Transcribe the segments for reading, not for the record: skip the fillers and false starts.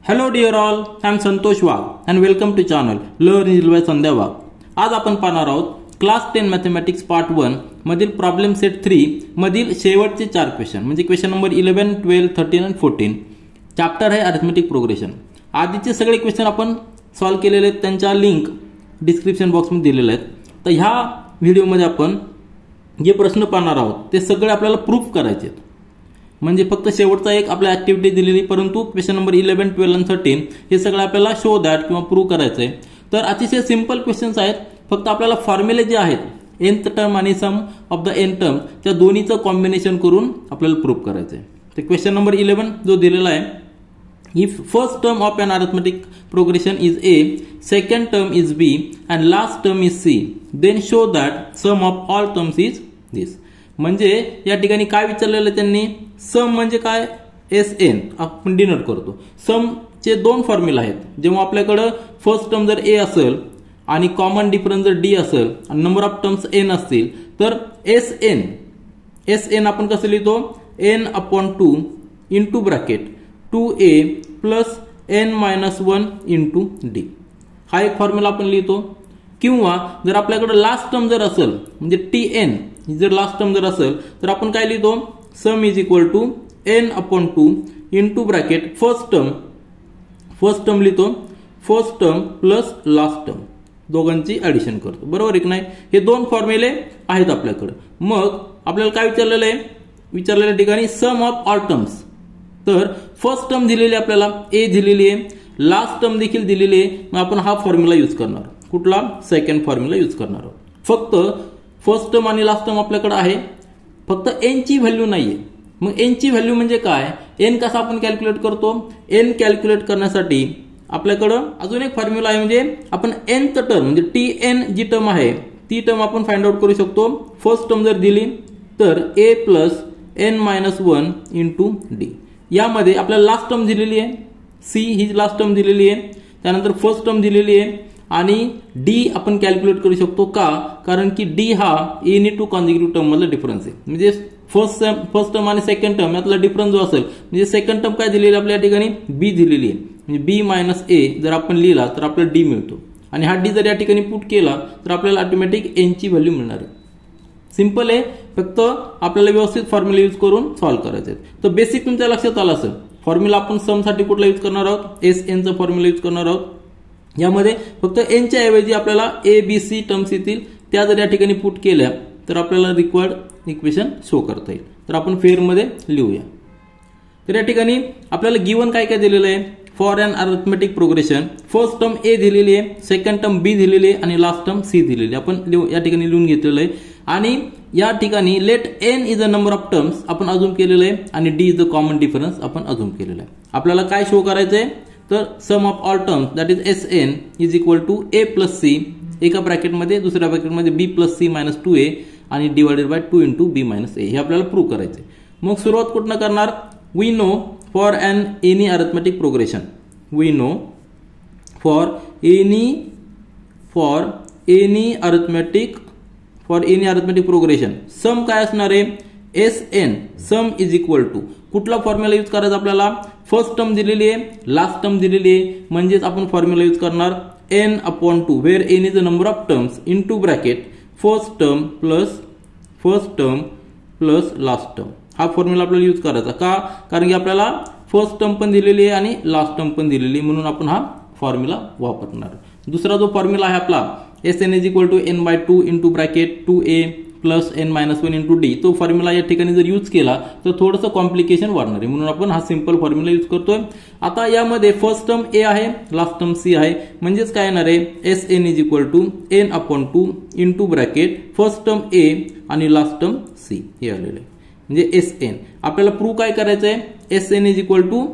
Hello dear all, I am Santosh Wagh and welcome to channel Learn Easily by Sandhya Wagh. आज आपण पाहणार आहोत class 10 mathematics part 1 मधील problem set 3 मधील शेवटचे 4 क्वेश्चन म्हणजे क्वेश्चन नंबर 11, 12, 13 आणि 14. चॅप्टर आहे अरिथमेटिक प्रोग्रेशन. आधीचे सगळे क्वेश्चन आपण सॉल्व केलेले आहेत, त्यांच्या लिंक डिस्क्रिप्शन बॉक्समध्ये दिलेले आहेत. तर ह्या व्हिडिओमध्ये आपण जे प्रश्न पाहणार आहोत ते सगळे आपल्याला प्रूफ करायचे आहेत. म्हणजे फक्त शेवटचा एक आपल्या ऍक्टिव्हिटी दिलेली, परंतु क्वेश्चन नंबर 11, 12 आणि 13 हे सगळं आपल्याला शो दॅट किंवा प्रूव्ह करायचं आहे. तर अतिशय सिंपल क्वेश्चन्स आहेत. फक्त आपल्याला फॉर्म्युले जे आहेत nth टर्म आणि sum of the n term त्या दोन्हीचं कॉम्बिनेशन करून आपल्याला प्रूव्ह करायचं आहे. तर क्वेश्चन नंबर 11 जो दिलेला आहे, if first term of an arithmetic progression is a, second term is b and last term is c, then show that sum of all terms is this. म्हणजे या ठिकाणी काय विचारलेलं आहे त्यांनी, सम म्हणजे काय, Sn आपण डिनोट करतो. सम चे दोन फॉर्म्युला आहेत. जेव्हा आपल्याकडे फर्स्ट टर्म जर a असेल आणि कॉमन डिफरन्स जर d असेल आणि नंबर ऑफ टर्म्स n असतील तर Sn आपण कसं लिहितो, n/2 into bracket 2a plus n-1 into d. हा एक फॉर्म्युला आपण लिहितो. किंवा जर आपल्याकडे लास्ट टर्म जर असेल म्हणजे tn जर लास्ट टर्म जर असेल तर आपण काय लिहितो, sum is equal to n/2 into bracket first term लिहितो, first term plus last term दोघांची ऍडिशन करतो. बरोबर आहे की नाही. हे दोन फॉर्म्युले आहेत आपल्याकडे. मग आपल्याला काय विचारलेलं आहे, विचारलेल्या ठिकाणी सम ऑफ ऑल टर्म्स. तर फर्स्ट टर्म दिलेली आपल्याला a दिलेली आहे, लास्ट टर्म देखील दिलेली आहे. मग आपण हा फॉर्म्युला यूज करणार. कुठला, सेकंड फॉर्म्युला यूज करणार आहोत. फक्त फर्स्ट टर्म आणि लास्ट टर्म आपल्याकडे आहे, फक्त n ची व्हॅल्यू नाहीये. मग n ची व्हॅल्यू म्हणजे काय, n कसा आपण कॅल्क्युलेट करतो, n कॅल्क्युलेट करण्यासाठी आपल्याकडे अजून एक फॉर्म्युला आहे. म्हणजे आपण nth टर्म म्हणजे tn जी टर्म आहे ती टर्म आपण फाइंड आउट करू शकतो. फर्स्ट टर्म जर दिली तर a plus n-1 into d. यामध्ये आपल्याला लास्ट टर्म दिलेली आहे, c ही लास्ट टर्म दिलेली आहे, त्यानंतर फर्स्ट टर्म दिलेली आहे आणि d आपण कॅल्क्युलेट करू शकतो. का, कारण की d हा एनी टू कॉन्झिक्युटिव्ह टर्म मधला डिफरन्स आहे. म्हणजे फर्स्ट टर्म आणि सेकंड टर्म यातला डिफरन्स जो असेल, म्हणजे सेकंड टर्म काय दिलेली आपल्या ठिकाणी b दिलेली आहे. म्हणजे b मायनस a जर आपण लिहिला तर आपल्याला d मिळतो आणि हा d जर या ठिकाणी पुट केला तर आपल्याला ऑटोमॅटिक n ची व्हॅल्यू मिळणार आहे. सिंपल आहे. फक्त आपल्याला व्यवस्थित फॉर्म्युला यूज करून सॉल्व्ह करायचे आहेत. तर बेसिक तुमच्या लक्षात आलं असेल. फॉर्म्युला आपण सम साठी कुठला यूज करणार आहोत, Sn चा फॉर्म्युला यूज करणार आहोत. यामध्ये फक्त n च्या ऐवजी आपल्याला a b c टर्म्स येतील, त्या जर या ठिकाणी पुट केल्या तर आपल्याला रिक्वायर्ड इक्वेशन शो करता येईल. तर आपण फेअर मध्ये लिहूया. तर या ठिकाणी आपल्याला गिवन काय काय दिलेलं आहे, for an arithmetic progression first term a दिलेली आहे, सेकंड टर्म b दिलेली आहे आणि लास्ट टर्म c दिलेली आहे. आपण या ठिकाणी लिहून घेतलेलं आहे. आणि या ठिकाणी let n is a number of terms आपण अजूम केलेलं आहे आणि d is a common difference आपण अजूम केलेलं आहे. आपल्याला काय शो करायचं आहे, तर sum of all terms that is Sn is equal to a plus c, एका ब्रॅकेटमध्ये दुसऱ्या ब्रॅकेटमध्ये b plus c minus 2a आणि divided by 2 into b minus a. हे आपल्याला प्रूव्ह करायचे. मग सुरुवात कुठनं करणार, we know for any arithmetic progression, we know for any arithmetic progression sum काय असणार आहे, Sn sum is equal to कुठला फॉर्म्युला यूज करायचा आपल्याला, फर्स्ट टर्म दिलेली आहे, लास्ट टर्म दिलेली आहे, म्हणजेच आपण फॉर्म्युला यूज करणार n/2 where n is the number of terms into bracket first term plus last term. हा फॉर्म्युला आपल्याला यूज करायचा. का, कारण की आपल्याला फर्स्ट टर्म पण दिलेली आहे आणि लास्ट टर्म पण दिलेली आहे, म्हणून आपण हा फॉर्म्युला वापरणार. दुसरा जो फॉर्म्युला आहे आपला Sn is equal to n/2 into bracket 2a plus n-1 into d, तो फॉर्म्युला या ठिकाणी जर यूज केला तर थोडंसं कॉम्प्लिकेशन वाढणार आहे, म्हणून आपण हा सिंपल फॉर्म्युला यूज करतोय. आता यामध्ये फर्स्ट टर्म a आहे, लास्ट टर्म c आहे, म्हणजेच काय येणार आहे, Sn is equal to n/2 into bracket first term a आणि लास्ट टर्म c हे आलेलं आहे. म्हणजे Sn आपल्याला प्रूव्ह काय करायचं आहे, Sn is equal to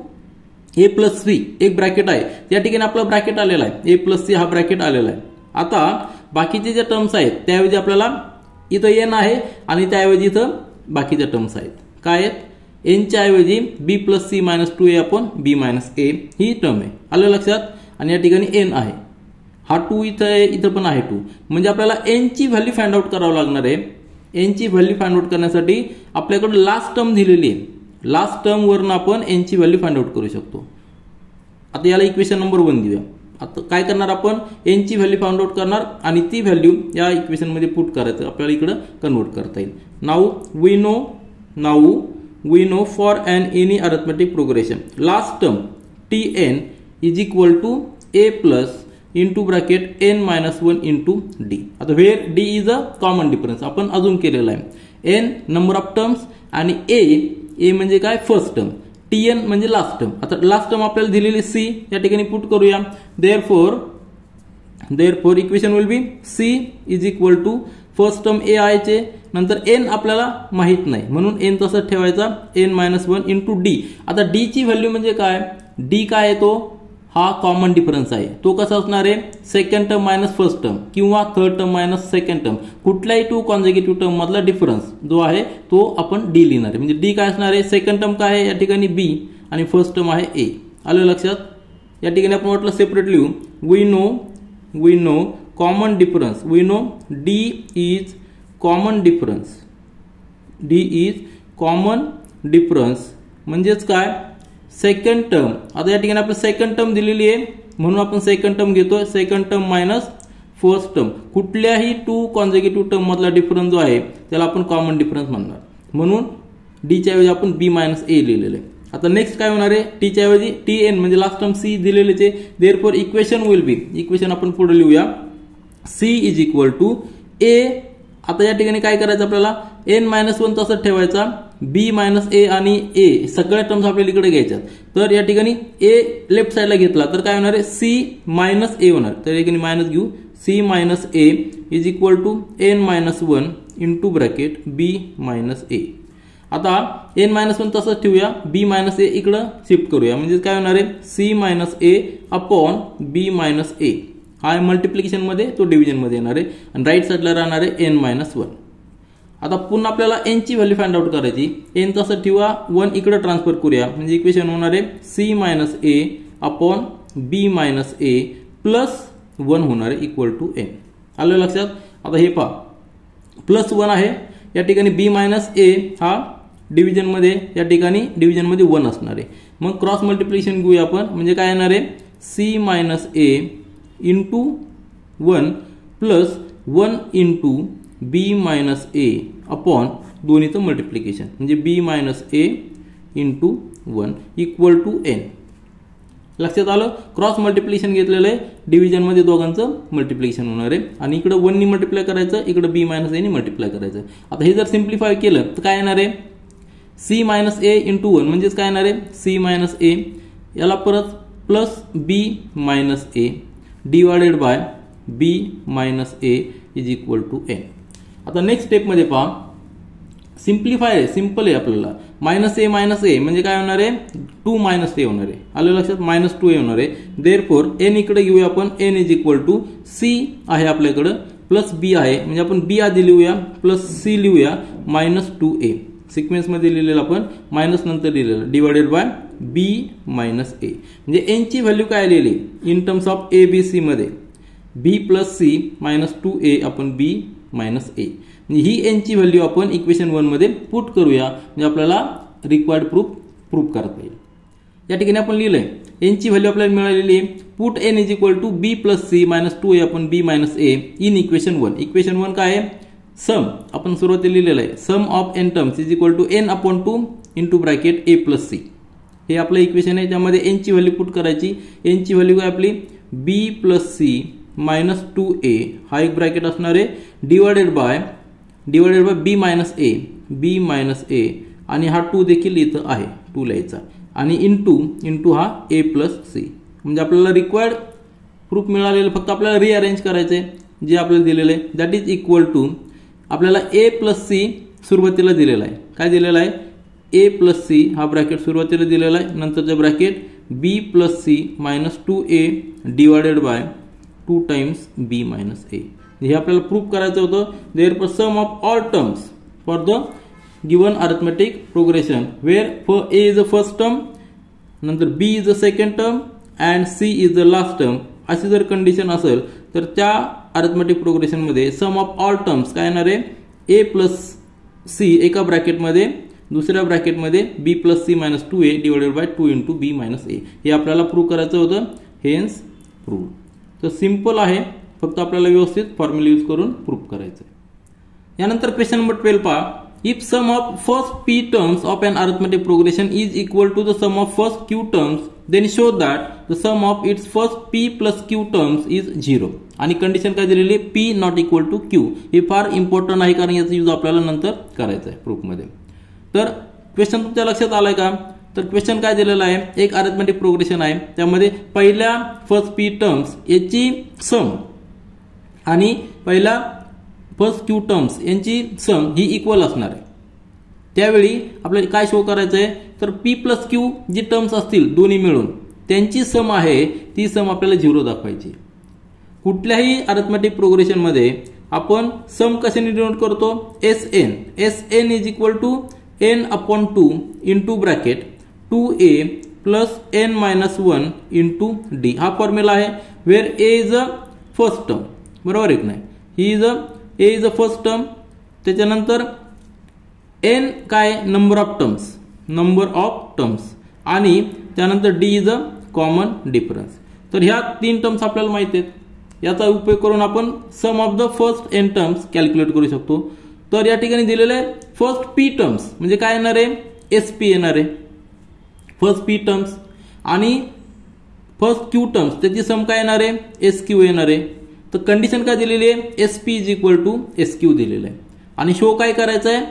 a plus c, एक ब्रॅकेट आहे या ठिकाणी आपला ब्रॅकेट आलेला आहे, a प्लस c हा ब्रॅकेट आलेला आहे. आता बाकीचे जे टर्म्स आहेत त्याऐवजी आपल्याला इथं n आहे आणि त्याऐवजी इथं बाकीच्या टर्म्स आहेत. काय आहेत, n च्या ऐवजी b plus c minus 2a आपण b minus a he term आहे. आलं लक्षात. आणि या ठिकाणी n आहे, हा 2 इथं आहे, इथं पण आहे 2. म्हणजे आपल्याला n ची व्हॅल्यू फाइंड आउट करावं लागणार आहे. n ची व्हॅल्यू फाइंड आउट करण्यासाठी आपल्याकडे लास्ट टर्म दिलेली आहे, लास्ट टर्म वरून आपण n ची व्हॅल्यू फाइंड आउट करू शकतो. आता याला इक्वेशन नंबर 1 देऊया. आता काय करणार आपण, n ची व्हॅल्यू फाइंड आउट करणार आणि ती व्हॅल्यू या इक्वेशन मध्ये पुट करायचं, आपल्याला इकडे कन्वर्ट करता येईल. Now we know for an any arithmetic progression last term tn is equal to a plus into bracket n minus 1 into d. आता where d is a common difference आपण अजून केलेला आहे. n नंबर ऑफ टर्म्स आणि a म्हणजे काय, first term, tn म्हणजे last term. आता लास्ट टर्म आपल्याला दिलेली c या ठिकाणी पुट करूया. Therefore equation will be c is equal to first term a आहे चे, नंतर n आपल्याला माहित नाही म्हणून n तसंच ठेवायचा, n मायनस 1 इंटू d. आता d ची व्हॅल्यू म्हणजे काय, d काय आहे तो, हा कॉमन डिफरन्स आहे. तो कसा असणार आहे, second term minus first term किंवा third term minus second term, कुठल्याही 2 कॉन्झिक्युटिव्ह टर्म मधला डिफरन्स जो आहे तो आपण d लिहिणार आहे. म्हणजे d काय असणार आहे, सेकंड टर्म काय आहे या ठिकाणी b आणि फर्स्ट टर्म आहे a. आलं लक्षात. या ठिकाणी आपण म्हटलं सेपरेट लिहू. We know common difference, we know d is common difference म्हणजेच काय, सेकंड टर्म. आता या ठिकाणी आपण सेकंड टर्म दिलेली आहे म्हणून आपण सेकंड टर्म घेतोय, second term minus first term, कुठल्याही 2 कॉन्झिक्युटिव्ह टर्म मधला डिफरन्स जो आहे त्याला आपण कॉमन डिफरन्स म्हणणार, म्हणून d च्या ऐवजी आपण b मायनस a लिहिलेलं आहे. आता नेक्स्ट काय होणार आहे, t च्या ऐवजी tn म्हणजे लास्ट टर्म c दिलेलेच आहे. Therefore equation will be, equation आपण पुढे लिहूया, c is equal to a. आता या ठिकाणी काय करायचं आपल्याला, n मायनस 1 तसंच ठेवायचा, b मायनस a आणि a सगळ्या टर्म्स आपल्याला इकडे घ्यायच्यात. तर या ठिकाणी a लेफ्ट साइडला घेतला तर काय होणार आहे, c मायनस a होणार. तर या ठिकाणी मायनस घेऊ, c minus a is equal to n minus 1 into bracket b minus a. आता n मायनस 1 तसंच ठेवूया, b मायनस a इकडं शिफ्ट करूया, म्हणजे काय होणार आहे, c minus a upon b minus a. हा मल्टिप्लिकेशन मध्ये, तो डिव्हिजन मध्ये येणार आहे आणि राईट साइडला राहणार आहे n मायनस 1. आता पुन्हा आपल्याला n ची व्हॅल्यू फाइंड आउट करायची, n तसं ठेवा, 1 इकडे ट्रान्सफर करूया, म्हणजे इक्वेशन होणार आहे c minus a upon b minus a plus 1 होणार आहे इक्वल टू n. आलं लक्षात. आता हे पहा, प्लस 1 आहे या ठिकाणी, b मायनस a हा डिव्हिजन मध्ये, या ठिकाणी डिव्हिजन मध्ये 1 असणार आहे. मग क्रॉस मल्टिप्लिकेशन घेऊया आपण, म्हणजे काय येणार आहे, c minus a into 1 plus 1 into b minus a upon दोन्हीचं मल्टिप्लिकेशन, म्हणजे b minus a into 1 equal to n. लक्षात आलं. क्रॉस मल्टिप्लिकेशन घेतलेलं आहे, डिव्हिजन मध्ये दोघांचं मल्टिप्लिकेशन होणार आहे आणि इकडे 1 नी मल्टिप्लाय करायचं, इकडे b मायनस a नी मल्टिप्लाय करायचं. आता हे जर सिम्प्लिफाय केलं तर काय येणार आहे, c मायनस a इंटू 1 म्हणजेच काय येणार आहे, c मायनस a, याला परत plus b minus a divided by b minus a is equal to n. आता नेक्स्ट स्टेप मध्ये पहा, सिम्प्लिफाय आहे, सिंपल आहे आपल्याला. मायनस a म्हणजे काय होणार आहे, 2 मायनस a होणार आहे. आलं लक्षात, मायनस 2a होणार आहे. देअरफॉर n इकडे घेऊया आपण, n is equal to c आहे आपल्याकडे प्लस b आहे, म्हणजे आपण b आधी लिहूया प्लस c लिहूया, मायनस 2a सिक्वेन्स मध्ये लिहिलेलं आपण, मायनस नंतर लिहिलेलं, divided by b minus a. म्हणजे n ची व्हॅल्यू काय लिहिली in terms of a b c मध्ये, b plus c minus 2a आपण b minus a. He n ची व्हॅल्यू आपण इक्वेशन 1 मध्ये पुट करूया, म्हणजे आपल्याला रिक्वायर्ड प्रूफ करता येईल. या ठिकाणी आपण लिहिलंय n ची व्हॅल्यू आपल्याला मिळालेली आहे, put n is equal to b plus c minus 2a आपण b minus a in equation 1. Equation 1 काय आहे, सम आपण सुरुवातीला लिहिलेलं आहे, sum of n terms is equal to n upon 2 into bracket a plus c. हे आपलं equation आहे, त्यामध्ये n ची व्हॅल्यू पुट करायची. n ची व्हॅल्यू काय आपली, b plus c minus 2a हा एक ब्रॅकेट असणार आहे, divided by b minus a आणि हा 2 देखील इथं आहे, 2 लिहायचा आणि इंटू हा a प्लस c. म्हणजे आपल्याला रिक्वायर्ड प्रूफ मिळालेलं, फक्त आपल्याला रिअरेंज करायचंय जे आपल्याला दिलेलं आहे. दॅट इज इक्वल टू आपल्याला a प्लस c सुरुवातीला दिलेला आहे, काय दिलेला आहे, a प्लस c हा ब्रॅकेट सुरुवातीला दिलेला आहे, नंतरचा bracket b plus c minus 2a divided by 2 times b minus a. हे आपल्याला प्रूफ करायचं होतं. Therefore sum of all terms for the given arithmetic progression where for a is the first term, नंतर b is the second term and c is the last term, अशी जर condition असेल तर त्या अरिथमेटिक प्रोग्रेशन मध्ये सम of all terms काय येणार आहे, a प्लस c एका ब्रॅकेट मध्ये दुसऱ्या ब्रॅकेटमध्ये b plus c minus 2a divided by 2 into b minus a हे आपल्याला प्रूव्ह करायचं होतं. Hence prove. तर सिंपल आहे, फक्त आपल्याला व्यवस्थित फॉर्म्युला यूज करून प्रूव्ह करायचं आहे. यानंतर क्वेश्चन नंबर 12 पहा. If sum of first p terms of an arithmetic progression is equal to the sum of first q terms then show that the sum of its first p plus q terms is 0. आणि condition काय दिलेली आहे, p not equal to q. हे फार important आहे, कारण याचा use आपल्याला नंतर करायचा आहे प्रूफमध्ये. तर क्वेश्चन तुमच्या लक्षात आलाय का? तर क्वेश्चन काय दिलेला आहे, एक अरिथमेटिक प्रोग्रेशन आहे, त्यामध्ये पहिल्या फर्स्ट p टर्म्स याची सम आणि पहिला फर्स्ट q टर्म्स यांची सम ही इक्वल असणार आहे. त्यावेळी आपल्याला काय शो करायचं आहे, तर p प्लस q जी टर्म्स असतील दोन्ही मिळून त्यांची सम आहे, ती सम आपल्याला 0 दाखवायची. कुठल्याही अरिथमेटिक प्रोग्रेशन मध्ये आपण सम कशाने डिनोट करतो, sn is equal to n upon 2 into bracket 2a plus n minus 1 into d. हा फॉर्म्युला आहे, where a is a first term. बरोबर आहे नाही, ही is a is a first term. त्याच्यानंतर n काय, नंबर ऑफ टर्म्स आणि त्यानंतर d is a common difference. तर ह्या 3 टर्म्स आपल्याला माहिती आहेत. याचा उपयोग करून आपण sum of the first n terms calculate करू शकतो. तर या ठिकाणी दिलेले आहे फर्स्ट p टर्म्स म्हणजे काय येणार आहे, sp येणार आहे फर्स्ट p टर्म्स, आणि फर्स्ट q टर्म्स त्याची सम काय येणार आहे, sq येणार आहे. तर कंडिशन काय दिलेली आहे, sp is equal to sq दिलेलं आहे. आणि शो काय करायचं आहे,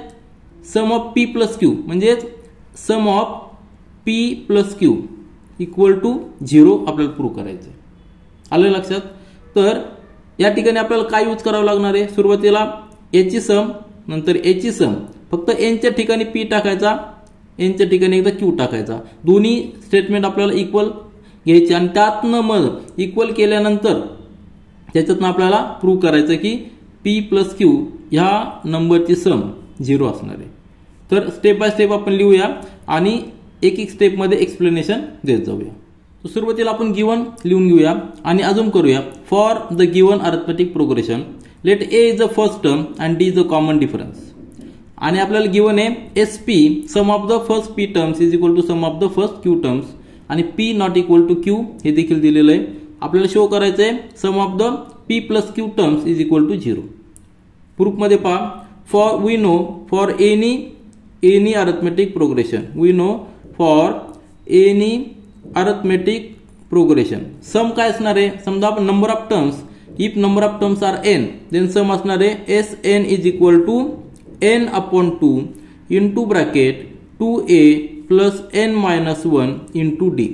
sum of p plus q म्हणजे sum of p plus q equal to 0 आपल्याला प्रूव्ह करायचं आहे. आलं लक्षात? तर या ठिकाणी आपल्याला काय यूज करावं लागणार आहे, सुरुवातीला याची सम नंतर याची सम, फक्त n च्या ठिकाणी p टाकायचा, n च्या ठिकाणी एकदा q टाकायचा. दोन्ही स्टेटमेंट आपल्याला इक्वल घ्यायचे आणि त्यातनं मग इक्वल केल्यानंतर त्याच्यातनं आपल्याला प्रूव्ह करायचं की p प्लस q ह्या नंबरची सम 0 असणार आहे. तर स्टेप बाय स्टेप आपण लिहूया आणि एक एक स्टेपमध्ये एक्सप्लेनेशन देत जाऊया. तर सुरुवातीला आपण गिवन लिहून घेऊया आणि अजून करूया. For the given arithmetic progression let a is the first term and d is the common difference. आणि आपल्याला गिवन आहे sp sum of the first p terms is equal to sum of the first q terms आणि p not equal to q हे देखील दिलेलं आहे. आपल्याला show करायचं आहे sum of the p plus q terms is equal to 0. प्रूफमध्ये पहा, for we know for any arithmetic progression, we know for any arithmetic progression sum काय असणार आहे, समजा आपण number of terms, if number of terms are n then sum असणार आहे sn is equal to n upon 2 into bracket 2a plus n minus 1 into d.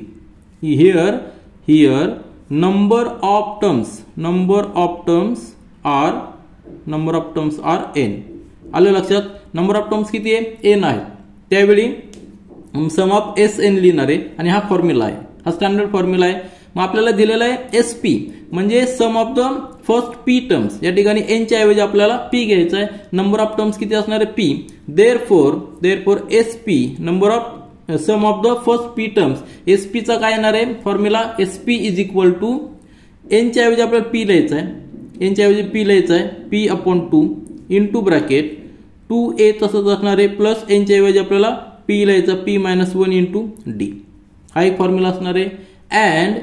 Here number of terms are n. आलं लक्षात? Number of terms किती आहे, n आहे. त्यावेळी सम of sn लिहिणार आहे आणि हा फॉर्म्युला आहे, हा स्टँडर्ड फॉर्म्युला आहे. मग आपल्याला दिलेला आहे sp म्हणजे sum of the first p terms. या ठिकाणी n च्या ऐवजी आपल्याला p घ्यायचा आहे. नंबर ऑफ टर्म्स किती असणार आहे, p. Therefore sp number of sum of the first p terms, sp चा काय येणार आहे formula, sp is equal to n च्या ऐवजी आपल्याला p लिहायचा आहे, n च्या ऐवजी p लिहायचा आहे, p upon 2 into bracket 2a तसंच असणार आहे प्लस n च्या ऐवजी आपल्याला p लिहायचा, p मायनस 1 इंटू d. हा एक फॉर्म्युला असणार आहे. And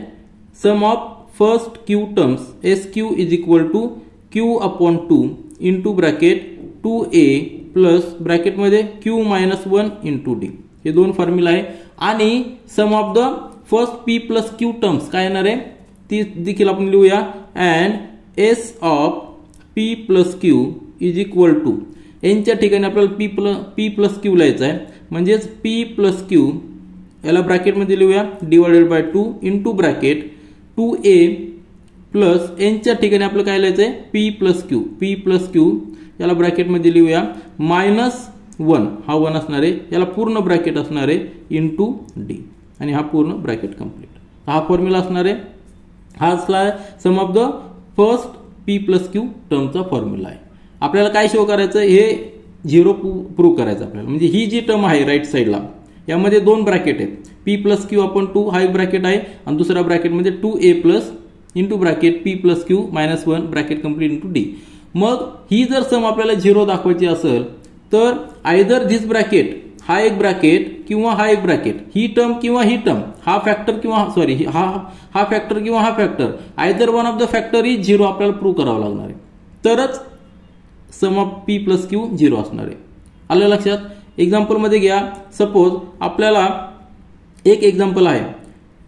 sum of first q terms sq is equal to q upon 2 into bracket 2a plus ब्रॅकेटमध्ये q मायनस 1 इंटू d. हे दोन फॉर्म्युला आहे. आणि sum of the first p plus q terms काय येणार आहे ती देखील आपण लिहूया. And s of p plus q is equal to n च्या ठिकाणी आपल्याला p प्लस q लिहायचं आहे, म्हणजेच p प्लस q याला ब्रॅकेटमध्ये लिहूया divided by 2 into bracket 2a plus n च्या ठिकाणी आपल्याला काय लिहायचं आहे p प्लस q याला ब्रॅकेटमध्ये लिहूया मायनस 1, हा 1 असणार आहे, याला पूर्ण ब्रॅकेट असणार आहे इंटू d आणि हा पूर्ण ब्रॅकेट कंप्लीट. हा फॉर्म्युला असणार आहे. हा असला sum of the first p plus q टर्मचा फॉर्म्युला आहे. आपल्याला काय शो करायचं, हे 0 प्रूव्ह करायचं आपल्याला. म्हणजे ही जी टर्म आहे राईट साईडला यामध्ये दोन ब्रॅकेट आहेत, p प्लस q अपॉन 2 हा एक ब्रॅकेट आहे आणि दुसरा ब्रॅकेटमध्ये 2a plus into bracket p plus q minus 1 bracket complete into d. मग ही जर सम आपल्याला 0 दाखवायची असेल तर आयदर धिस ब्रॅकेट हा एक ब्रॅकेट किंवा हा एक ब्रॅकेट, ही टर्म किंवा ही टर्म, हा फॅक्टर किंवा सॉरी हा फॅक्टर किंवा हा factor, either one of the factor is 0 आपल्याला प्रूव्ह करावं लागणार आहे, तरच सम ऑफ पी प्लस क्यू 0 असणार आहे. आलं लक्षात? एक्झाम्पल मध्ये घ्या. सपोज आपल्याला एक एक्झाम्पल आहे,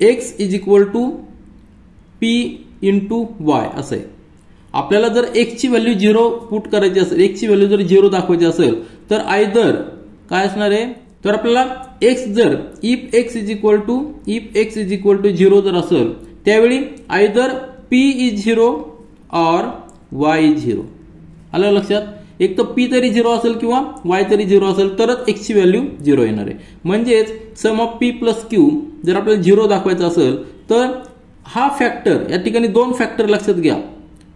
x is equal to P into Y असं आहे. आपल्याला जर x ची व्हॅल्यू 0 पुट करायची असेल, x ची व्हॅल्यू जर 0 दाखवायची असेल तर आयदर काय असणार आहे, तर आपल्याला x जर if x is equal to 0 जर असेल त्यावेळी आयदर p इज 0 और y इज 0. आलं लक्षात? एक तर p तरी 0 असेल किंवा y तरी 0 असेल तरच x ची व्हॅल्यू 0 येणार आहे. म्हणजेच सम ऑफ p प्लस क्यू जर आपल्याला 0 दाखवायचं असेल तर हा फॅक्टर, या ठिकाणी दोन फॅक्टर लक्षात घ्या.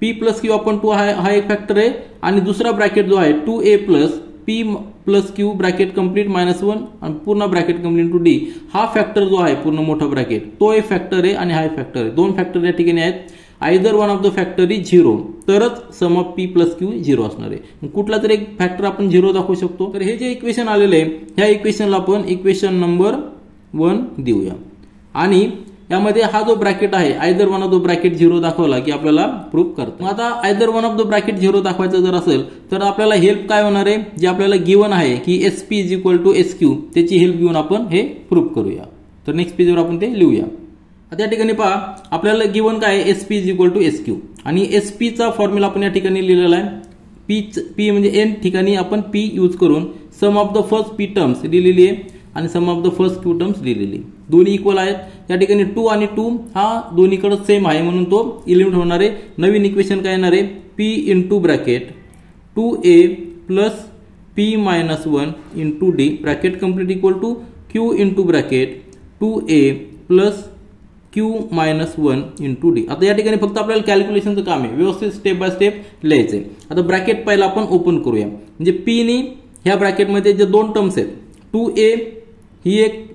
p प्लस क्यू अपॉन 2 हा एक फॅक्टर आहे आणि दुसरा ब्रॅकेट जो आहे 2a plus p plus Q bracket complete -1 आणि पूर्ण ब्रॅकेट कंप्लीट इंटू डी, हा फॅक्टर जो आहे पूर्ण मोठा ब्रॅकेट तो एक फॅक्टर आहे आणि हा एक फॅक्टर आहे. दोन फॅक्टर या ठिकाणी आहेत. Either one of the factor is 0 तरच सम ऑफ पी प्लस क्यू 0 असणार आहे. कुठला तरी एक फॅक्टर आपण 0 दाखवू शकतो. तर हे जे इक्वेशन आलेले आहे ह्या इक्वेशनला आपण इक्वेशन नंबर 1 देऊया आणि यामध्ये हा जो ब्रॅकेट आहे either one of the bracket 0 दाखवला की आपल्याला प्रूव्ह करतो. आता either one of the bracket 0 दाखवायचं जर असेल तर आपल्याला हेल्प काय होणार आहे, जे आपल्याला गिवन आहे की SP is equal to SQ त्याची हेल्प घेऊन आपण हे प्रूव्ह करूया. तर नेक्स्ट पेजवर आपण ते लिहूया. आता या ठिकाणी पहा आपल्याला गिवन काय आहे, SP is equal to SQ आणि SP चा फॉर्म्युला आपण या ठिकाणी लिहिलेला आहे. P म्हणजे n ठिकाणी आपण P यूज करून sum of the first P terms लिहिलेली आहे आणि sum of the first Q terms लिहिलेली. दोन्ही इक्वल आहेत. त्या ठिकाणी 2 आणि 2 हा दोन्हीकडे सेम आहे म्हणून तो इलिमिनेट होणार आहे. नवीन इक्वेशन काय येणार आहे, P into bracket 2a plus P minus 1 into D bracket complete equal to Q into bracket 2a plus Q minus 1 into D. आता या ठिकाणी फक्त आपल्याला कॅल्क्युलेशनचं काम आहे, व्यवस्थित स्टेप बाय स्टेप लिहायचंय. आता ब्रॅकेट पहिला आपण ओपन करूया. म्हणजे P नी ह्या ब्रॅकेटमध्ये जे दोन टर्म्स आहेत 2a ही एक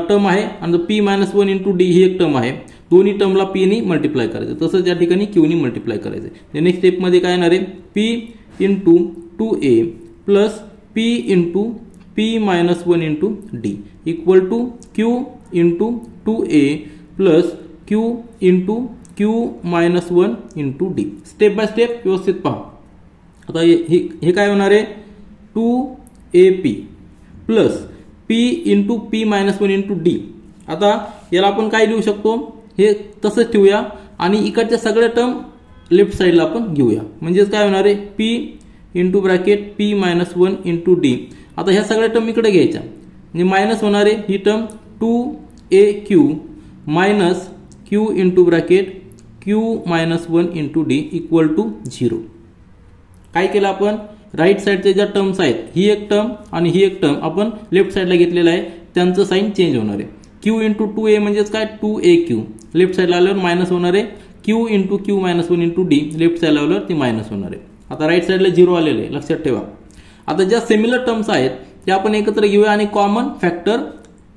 टर्म आहे आणि P मायनस 1 इंटू डी ही एक टर्म आहे. दोन्ही टर्मला P नी मल्टिप्लाय करायचं, तसंच या ठिकाणी Q नी मल्टिप्लाय करायचं. नेक्स्ट स्टेपमध्ये काय येणार आहे, P into 2a plus P into P minus 1 into D equal to Q into 2a plus Q into Q minus 1 into D. Step by step व्यवस्थित पहा. आता हे काय होणार आहे, 2AP plus P into P minus 1 into D. आता याला आपण काय लिहू शकतो, हे तसंच ठेवूया आणि इकडच्या सगळ्या टर्म लेफ्ट साईडला आपण घेऊया. म्हणजेच काय होणार आहे, P into bracket P minus 1 into D. आता ह्या सगळ्या टर्म इकडे घ्यायच्या म्हणजे मायनस होणार आहे ही term 2AQ minus Q into bracket Q minus 1 into D equal to 0. काय केलं आपण, राईट साईडच्या ज्या टर्म्स आहेत ही एक टर्म आणि ही एक टर्म आपण लेफ्ट साईडला घेतलेला आहे, त्यांचं साईन चेंज होणार आहे. Q इंटू 2a म्हणजेच काय 2AQ लेफ्ट साईडला आल्यावर मायनस होणार आहे. Q into Q minus 1 into D left साईडला आल्यावर ती मायनस होणार आहे. आता राईट साईडला 0 आलेलं आहे लक्षात ठेवा. आता ज्या सिमिलर टर्म्स आहेत त्या आपण एकत्र घेऊया आणि कॉमन फॅक्टर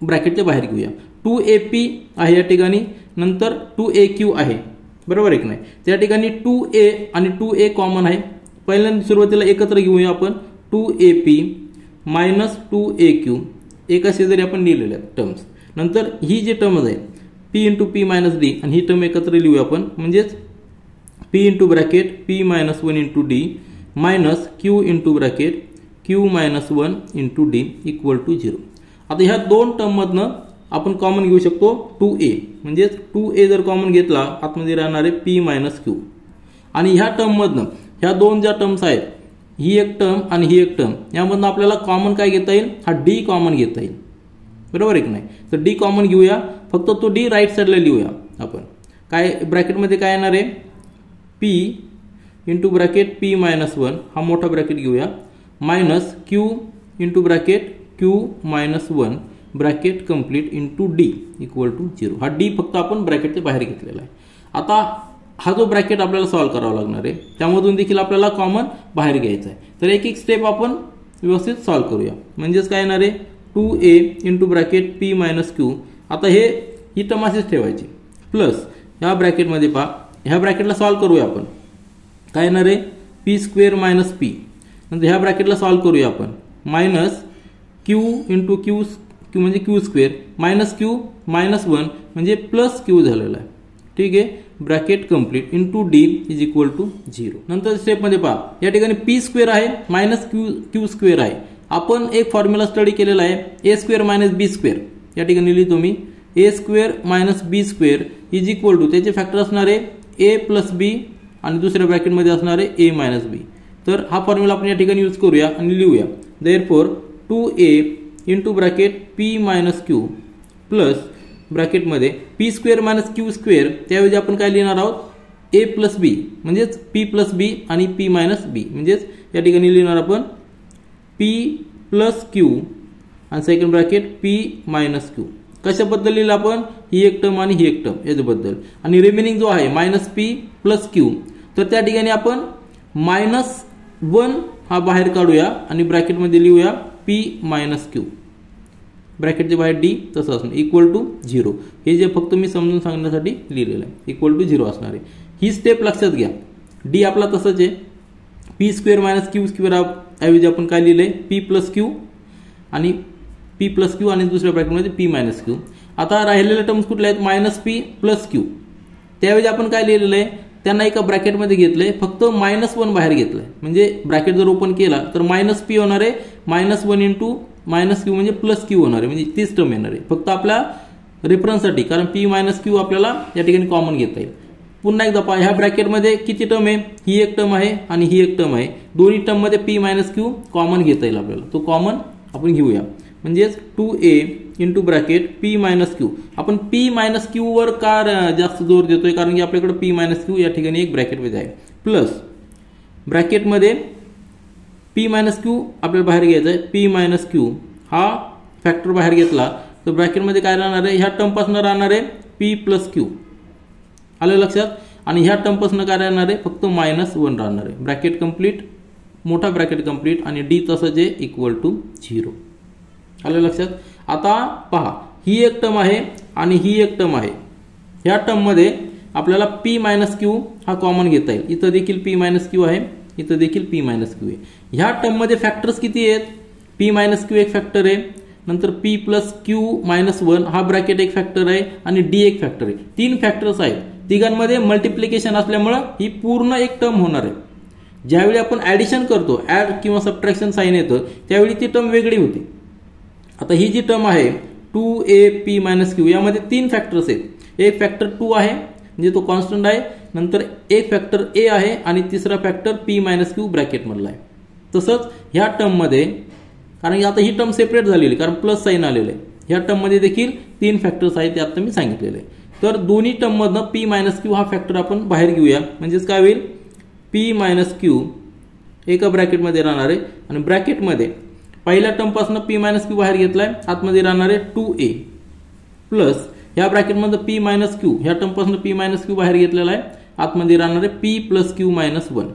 ब्रॅकेटच्या बाहेर घेऊया. 2AP आहे या ठिकाणी, नंतर 2AQ आहे, बरोबर आहे की नाही. त्या ठिकाणी 2a आणि 2a कॉमन आहे. पहिल्यांदा सुरुवातीला एकत्र घेऊया आपण 2AP मायनस 2AQ एका शेजारी आपण लिहिलेल्या टर्म्स. नंतर ही जी टर्म्स आहे P into P minus D आणि ही टर्म एकत्र लिहूया आपण, म्हणजेच P into bracket P minus 1 into D minus Q into bracket Q minus 1 into D equal to 0. आता ह्या दोन टर्ममधनं आपण कॉमन घेऊ शकतो 2a, म्हणजेच 2a जर कॉमन घेतला आतमध्ये राहणार आहे P मायनस Q आणि ह्या टर्ममधनं ह्या दोन ज्या टर्म्स आहेत ही एक टर्म आणि ही एक टर्म, यामधनं आपल्याला कॉमन काय घेता येईल, हा D कॉमन घेता येईल, बरोबर आहे की नाही. तर D कॉमन घेऊया, फक्त तो D राईट साईडला लिहूया आपण. काय ब्रॅकेटमध्ये काय येणार आहे, P into bracket P minus 1 हा मोठा ब्रॅकेट घेऊया minus Q into bracket Q minus 1 bracket complete into D equal to 0. हा डी फक्त आपण ब्रॅकेटच्या बाहेर घेतलेला आहे. आता हा जो ब्रॅकेट आपल्याला सॉल्व्ह करावा लागणार आहे त्यामधून देखील आपल्याला कॉमन बाहेर घ्यायचा आहे. तर एक एक स्टेप आपण व्यवस्थित सॉल्व्ह करूया. म्हणजेच काय येणार आहे 2a into bracket P minus Q. आता ही टर्म अशीच ठेवायची प्लस ह्या ब्रॅकेटमध्ये पहा, ह्या ब्रॅकेटला सॉल्व्ह करूया आपण. काय येणार आहे P स्क्वेअर मायनस P. नंतर ह्या ब्रॅकेटला सॉल्व्ह करूया आपण मायनस क्यू इंटू क्यू म्हणजे Q square minus Q minus 1 म्हणजे प्लस क्यू झालेला आहे. ठीक आहे, bracket complete into D is equal to 0. नंतर स्टेपमध्ये पहा, या ठिकाणी पी स्क्वेअर आहे मायनस क्यू स्क्वेअर आहे. आपण एक फॉर्म्युला स्टडी केलेला आहे A square minus B square. या ठिकाणी लिहितो मी A square minus B square is equal to त्याचे फॅक्टर असणार आहे ए प्लस बी आणि दुसऱ्या ब्रॅकेटमध्ये असणार आहे ए मायनस बी. तर हा फॉर्म्युला आपण या ठिकाणी यूज करूया आणि लिहूया. Therefore 2a into bracket P minus Q plus ब्रॅकेटमध्ये P square minus Q square, त्याऐवजी आपण काय लिहिणार आहोत ए प्लस बी म्हणजेच पी प्लस बी आणि पी मायनस बी, म्हणजेच या ठिकाणी लिहिणार आपण पी प्लस क्यू आणि second bracket P minus Q. कशाबद्दल लिहिलं आपण, ही एक टर्म आणि ही एक टर्म याच्याबद्दल. आणि रिमेनिंग जो आहे मायनस पी प्लस क्यू, तर त्या ठिकाणी आपण -1 हा बाहेर काढूया आणि ब्रॅकेटमध्ये लिहूया पी मायनस क्यू, ब्रॅकेटच्या बाहेर डी तसं असणार इक्वल टू 0. हे जे फक्त मी समजून सांगण्यासाठी लिहिलेलं आहे, इक्वल टू 0 असणार आहे. ही स्टेप लक्षात घ्या. डी आपला तसंच आहे, P square minus Q square ऐवजी आपण काय लिहिलंय पी प्लस क्यू आणि पी प्लस क्यू आणि दुसऱ्या ब्रॅकेटमध्ये पी मायनस क्यू. आता राहिलेल्या टर्म्स कुठल्या आहेत, मायनस पी प्लस क्यू, त्याऐवजी आपण काय लिहिलेलं आहे त्यांना एका ब्रॅकेटमध्ये घेतलंय, फक्त -1 बाहेर घेतलंय. म्हणजे ब्रॅकेट जर ओपन केला तर मायनस पी होणार आहे -1 इंटू मायनस क्यू म्हणजे प्लस क्यू होणार आहे, म्हणजे तीच टर्म येणार आहे फक्त आपल्या रेफरन्ससाठी, कारण पी मायनस क्यू आपल्याला या ठिकाणी कॉमन घेता येईल. पुन्हा एकदा पहा, ह्या ब्रॅकेटमध्ये किती टर्म आहे, ही एक टर्म आहे आणि ही एक टर्म आहे. दोन्ही टर्ममध्ये पी मायनस क्यू कॉमन घेता येईल आपल्याला, तो कॉमन आपण घेऊया. म्हणजेच 2a into bracket P minus Q. आपण पी मायनस क्यू वर का जास्त जोर देतोय, कारण की आपल्याकडे पी मायनस क्यू या ठिकाणी एक ब्रॅकेटमध्ये आहे, प्लस ब्रॅकेटमध्ये पी मायनस क्यू आपल्याला बाहेर घ्यायचा आहे. पी मायनस क्यू हा फॅक्टर बाहेर घेतला तर ब्रॅकेटमध्ये काय राहणार आहे, ह्या टर्मपासून राहणार आहे पी प्लस क्यू, आलं लक्षात. आणि ह्या टर्मपासून काय राहणार आहे, फक्त -1 राहणार आहे. ब्रॅकेट कंप्लीट, मोठा ब्रॅकेट कंप्लीट आणि डी तसंच आहे इक्वल टू 0, आलं लक्षात. आता पहा, ही एक टर्म आहे आणि ही एक टर्म आहे. ह्या टर्ममध्ये आपल्याला पी मायनस क्यू हा कॉमन घेता येईल. इथं देखील पी मायनस क्यू आहे, इथं देखील पी मायनस क्यू आहे. ह्या टर्ममध्ये फॅक्टर्स किती आहेत, पी मायनस क्यू एक फॅक्टर आहे, नंतर पी प्लस क्यू -1 हा ब्रॅकेट एक फॅक्टर आहे आणि डी एक फॅक्टर आहे. 3 फॅक्टर्स आहेत. तिघांमध्ये मल्टिप्लिकेशन असल्यामुळं ही पूर्ण एक टर्म होणार आहे. ज्यावेळी आपण ऍडिशन करतो, ऍड किंवा सबट्रॅक्शन साइन येतं, त्यावेळी ती टर्म वेगळी होती. आता ही जी टर्म आहे 2a मायनस क्यू, यामध्ये 3 फॅक्टर्स आहेत. एक फॅक्टर 2 आहे म्हणजे तो कॉन्स्टंट आहे, नंतर एक फॅक्टर a आहे आणि तिसरा फॅक्टर p मायनस क्यू ब्रॅकेटमधला आहे. तसंच ह्या टर्ममध्ये, कारण की आता ही टर्म सेपरेट झालेली कारण प्लस साइन आलेलं आहे, ह्या टर्ममध्ये देखील 3 फॅक्टर्स आहेत, ते आता मी सांगितलेलं आहे. तर दोन्ही टर्ममधनं p मायनस क्यू हा फॅक्टर आपण बाहेर घेऊया. म्हणजेच काय होईल, p मायनस क्यू एका ब्रॅकेटमध्ये राहणार आहे आणि ब्रॅकेटमध्ये पहिल्या टर्मपासून पी मायनस क्यू बाहेर घेतलाय, आतमध्ये राहणार आहे 2a प्लस ह्या ब्रॅकेटमध्ये पी मायनस क्यू, ह्या टर्मपासून पी मायनस क्यू बाहेर घेतलेला आहे, आतमध्ये राहणार आहे पी प्लस क्यू मायनस 1,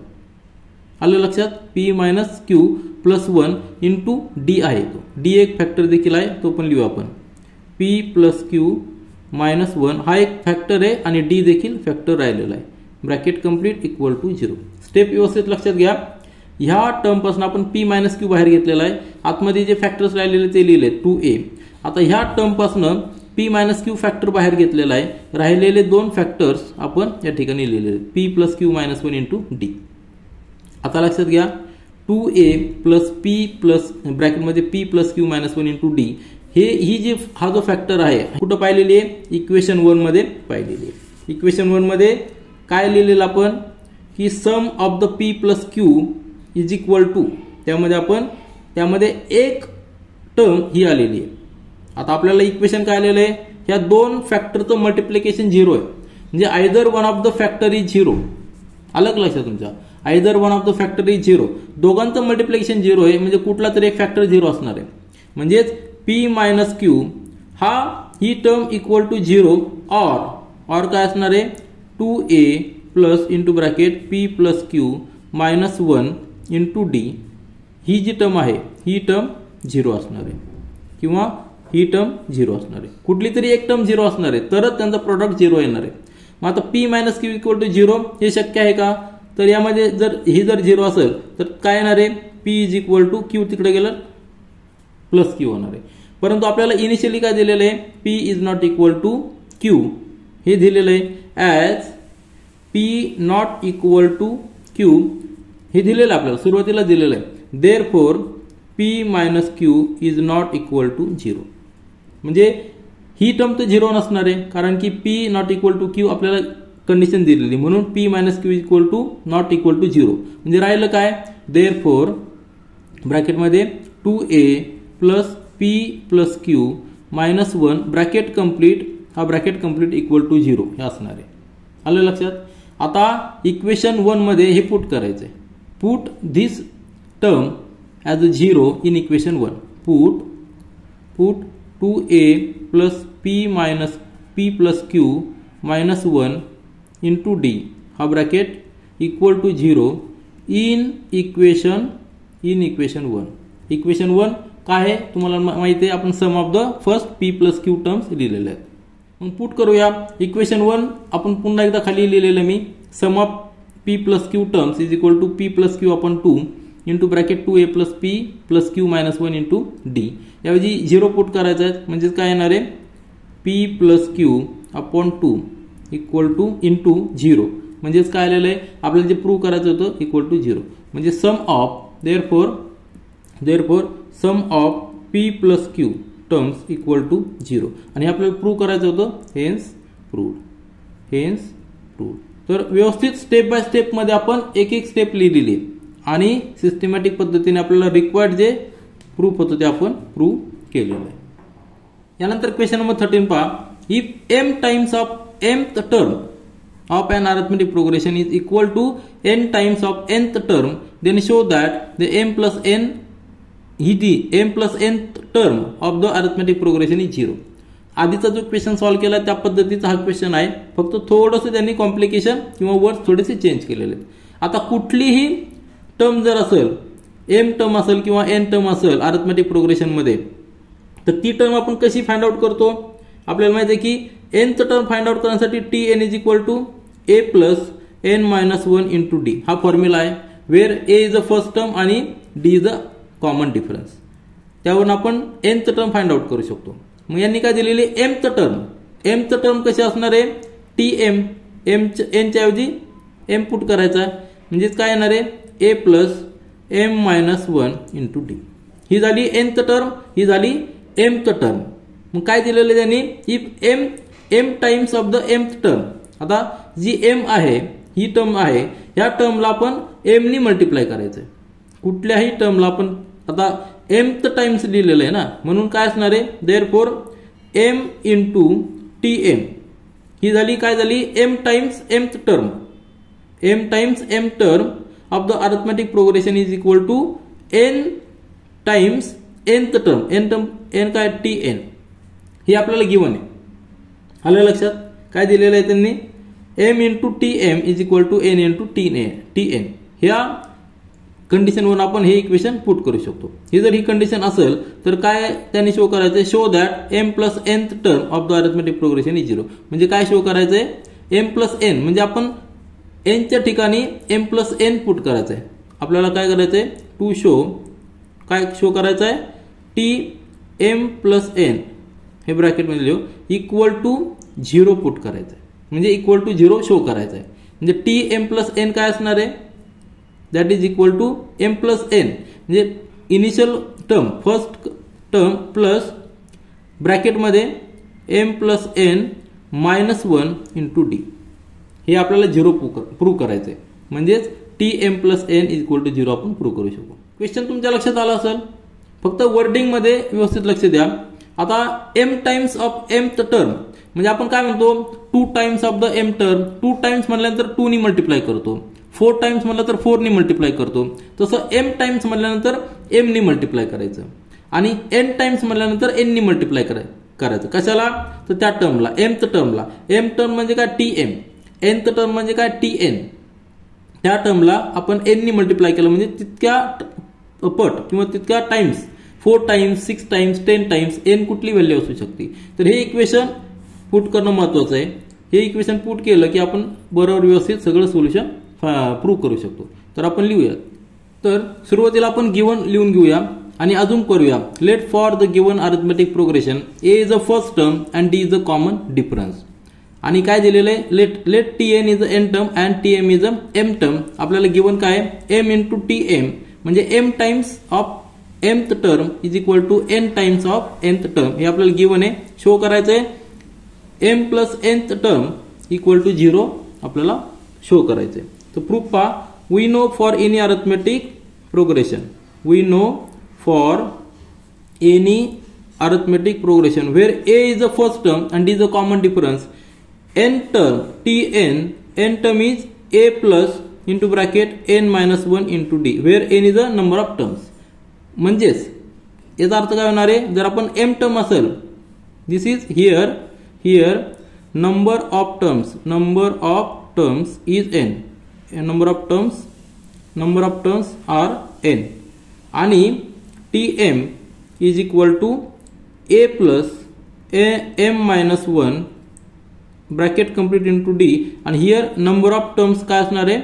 आलं लक्षात. P minus Q plus 1 into D आहे, तो डी एक फॅक्टर देखील आहे, तो पण लिहू आपण. पी प्लस क्यू मायनस 1 हा एक फॅक्टर आहे आणि डी देखील फॅक्टर राहिलेला आहे. Bracket complete equal to 0. Step व्यवस्थित लक्षात घ्या. ह्या टर्मपासून आपण पी मायनस क्यू बाहेर घेतलेला आहे, आतमध्ये जे फॅक्टर्स राहिलेले ते लिहिले 2a. आता ह्या टर्मपासून पी मायनस क्यू फॅक्टर बाहेर घेतलेला आहे, राहिलेले 2 फॅक्टर्स आपण या ठिकाणी लिहिलेले P plus Q minus 1 into D. आता लक्षात घ्या, 2a प्लस पी प्लस ब्रॅकेटमध्ये P plus Q minus 1 into D, ही जी हा जो फॅक्टर आहे कुठं पाहिलेली आहे, इक्वेशन 1 मध्ये पाहिलेली आहे. इक्वेशन 1 मध्ये काय लिहिलेलं आपण की sum of the P plus Q is equal to, त्यामध्ये एक टर्म ही आलेली आहे. आता आपल्याला इक्वेशन काय आलेलं आहे, ह्या 2 फॅक्टरचं मल्टिप्लिकेशन 0 आहे, म्हणजे either one of the factor is 0, अलग लक्षात तुमच्या, either one of the factor is 0, दोघांचं मल्टिप्लिकेशन 0 आहे, म्हणजे कुठला तरी एक फॅक्टर 0 असणार आहे. म्हणजेच पी मायनस क्यू ही टर्म इक्वल टू 0 और काय असणार आहे 2a plus into bracket P plus Q minus 1 into D, ही जी टर्म आहे ही टर्म 0 असणार आहे किंवा ही टर्म 0 असणार आहे. कुठली तरी एक टर्म 0 असणार आहे तरच त्यांचा प्रोडक्ट 0 येणार आहे. मग आता P minus Q equal to 0 हे शक्य आहे का, तर यामध्ये जर 0 असेल तर काय येणार आहे, P is equal to Q तिकडे गेलं प्लस क्यू होणार आहे. परंतु आपल्याला इनिशियली काय दिलेलं आहे, P is not equal to Q हे दिलेलं आहे. As P not equal to Q हे दिलेलं आहे, आपल्याला सुरुवातीला दिलेलं आहे. Therefore P minus Q is not equal to 0. म्हणजे ही टर्म तर 0 नसणार आहे, कारण की P not equal to Q आपल्याला कंडिशन दिलेली, म्हणून P minus Q equal to not equal to 0. म्हणजे राहिलं काय, देअरफॉर ब्रॅकेटमध्ये 2a plus P plus Q minus 1 bracket complete, हा ब्रॅकेट कंप्लीट इक्वल टू 0 हे असणार आहे. आलं लक्षात. आता इक्वेशन 1 मध्ये हे पुट करायचं आहे. Put this term as a 0 in equation 1. Put 2a plus P minus P plus Q minus 1 into D हा bracket equal to 0 in equation 1. Equation 1 काय आहे तुम्हाला माहिती आहे, आपण sum of the first P plus Q terms लिहिलेले आहेत. मग पुट करूया. इक्वेशन 1 आपण पुन्हा एकदा खाली लिहिलेलं मी, sum of P plus Q terms is equal to P plus Q upon 2 into bracket 2a plus P plus Q minus 1 into D. याऐवजी 0 पुट करायचं आहे, म्हणजेच काय येणार आहे, P plus Q upon 2 equal to into 0. म्हणजेच काय आलेलं आहे, आपल्याला जे प्रूव्ह करायचं होतं इक्वल टू 0. म्हणजे sum of therefore sum of P plus Q terms equal to 0. आणि आपल्याला प्रूव्ह करायचं होतं, हेन्स प्रूव्ड. तर व्यवस्थित स्टेप बाय स्टेप मध्ये आपण एक एक स्टेप लिहिलेली आणि सिस्टमॅटिक पद्धतीने आपल्याला रिक्वायर्ड जे प्रूफ होतं ते आपण प्रूव्ह केलेलं आहे. यानंतर क्वेश्चन नंबर 13 पहा. If m times of mth term of an arithmetic progression is equal to n times of nth term, then show that the m plus n m plus nth term of the arithmetic progression is 0. आधीचा जो question solve केला त्या पद्धतीचा हा question आहे, फक्त थोडंसं त्यांनी कॉम्प्लिकेशन किंवा वर्ड्स थोडेसे चेंज केलेले आहेत. आता कुठलीही टर्म जर असेल, m टर्म असेल किंवा n टर्म असेल अरिथमेटिक प्रोग्रेशन मध्ये, तर ती टर्म आपण कशी फाइंड आउट करतो. आपल्याला माहिती आहे की nth टर्म फाइंड आउट करण्यासाठी tn is equal to a plus n minus 1 into D हा फॉर्म्युला आहे, where a is a first term आणि d is a common difference. त्यावरून आपण nth टर्म फाइंड आउट करू शकतो. मग यांनी काय दिलेली mth टर्म कशी असणार आहे, tm n च्या ऐवजी m पुट करायचा आहे, म्हणजेच काय येणार आहे a plus m minus 1 into D. ही झाली nth टर्म, ही झाली mth टर्म. मग काय दिलेलं त्यांनी, if m times of the mth term. आता जी m आहे ही टर्म आहे, या टर्मला आपण m नी मल्टिप्लाय करायचं आहे. कुठल्याही टर्मला आपण आता mth टाइम्स लिहिलेलं आहे ना, म्हणून काय असणार आहे, देअरफॉर m इंटू tm ही झाली काय झाली m times mth term. m times m term of the arithmetic progression is equal to n times nth term. n काय tn हे आपल्याला गिवन आहे. आलं लक्षात. काय दिलेलं आहे त्यांनी, m into tm is equal to n into tn. ह्या कंडिशनवरून आपण हे इक्वेशन पुट करू शकतो. ही जर ही कंडिशन असेल तर काय त्यांनी शो करायचंय, show that m plus nth term of the arithmetic progression is 0. म्हणजे काय शो करायचंय, m प्लस n म्हणजे आपण n च्या ठिकाणी m प्लस n पुट करायचंय. आपल्याला काय करायचंय, टू शो काय शो करायचंय, tm प्लस n हे ब्रॅकेटमध्ये लिहू इक्वल टू 0 पुट करायचंय, म्हणजे इक्वल टू 0 शो करायचंय. म्हणजे tm प्लस n काय असणार आहे, that is equal to m plus n म्हणजे initial term first term plus ब्रॅकेटमध्ये m plus n minus 1 into D. हे आपल्याला 0 प्रूव्ह करायचंय, म्हणजेच tm plus n is equal to 0 आपण प्रूव्ह करू शकतो. क्वेश्चन तुमच्या लक्षात आला असेल, फक्त वर्डिंग मध्ये व्यवस्थित लक्ष द्या. आता m times of mth term म्हणजे आपण काय म्हणतो, 2 times of the m term. 2 times म्हटल्यानंतर 2 नी मल्टिप्लाय करतो, 4 टाइम्स म्हटलं तर 4 नी मल्टिप्लाय करतो. तसं m टाइम्स म्हटल्यानंतर m नी मल्टिप्लाय करायचं आणि n टाइम्स म्हटल्यानंतर n नी मल्टिप्लाय करायचं. कशाला, तर त्या टर्मला mth टर्मला. m टर्म म्हणजे काय tm, nth टर्म म्हणजे काय tn. त्या टर्मला आपण n नी मल्टिप्लाय केलं म्हणजे तितक्या पट किंवा तितक्या times, 4 times 6 times 10 times n कुठली व्हॅल्यू असू शकते. तर हे इक्वेशन पुट करणं महत्वाचं आहे. हे इक्वेशन पुट केलं की आपण बरोबर व्यवस्थित सगळं सोल्युशन प्रूव्ह करू शकतो. तर आपण लिहूया. तर सुरुवातीला आपण गिवन लिहून घेऊया. आणि अजून करूया. Let for the given arithmetic progression A is a first term and D is a common difference. आणि काय दिलेलं आहे, let T N is a N term and T M is a M term. आपल्याला given काय आहे, M into T M म्हणजे M times of mth term is equal to N times of nth term. हे आपल्याला given आहे. Show करायचं आहे M plus nth term equal to 0 आपल्याला शो करायचं आहे. तर प्रूफ पहा. We know for any arithmetic progression, we know for any arithmetic progression where a is the first term and d is the common difference, n term tn, n term is a plus into bracket n minus 1 into d where n is the number of terms. म्हणजेच याचा अर्थ काय होणार आहे, जर आपण m term असेल, this is here number of terms is n, number of terms are n आणि tm is equal to a plus m minus 1 bracket complete into d आणि here number of terms काय असणार आहे,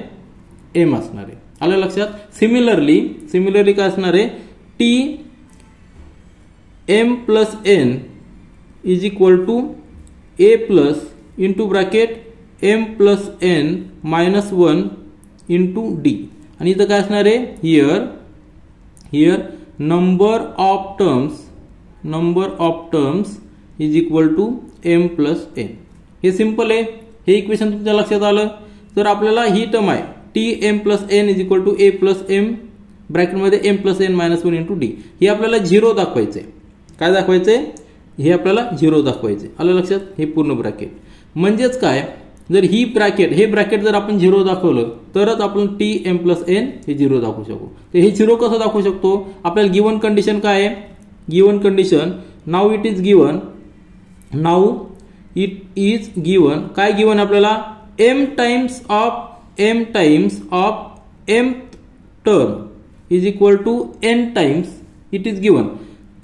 m असणार आहे. आलं लक्षात. सिमिलरली काय असणार आहे, t m plus n is equal to a plus into bracket m plus n minus 1 into d आणि इथं काय असणार आहे, here number of terms is equal to m plus n. हे सिंपल आहे. हे इक्वेशन तुमच्या लक्षात आलं. तर आपल्याला ही टर्म आहे T M plus N is equal to A plus M ब्रॅकेटमध्ये M plus N minus 1 into D. हे आपल्याला 0 दाखवायचंय. काय दाखवायचंय, हे आपल्याला 0 दाखवायचंय. आलं लक्षात. हे पूर्ण ब्रॅकेट म्हणजेच काय, जर ही हे ब्रॅकेट जर आपण 0 दाखवलं तरच आपण टी एम प्लस एन हे 0 दाखवू शकू. तर हे 0 कसं दाखवू शकतो, आपल्याला गिवन कंडिशन काय आहे, given condition now it is given काय गिवन आपल्याला, m times of m term is equal to n times, it is given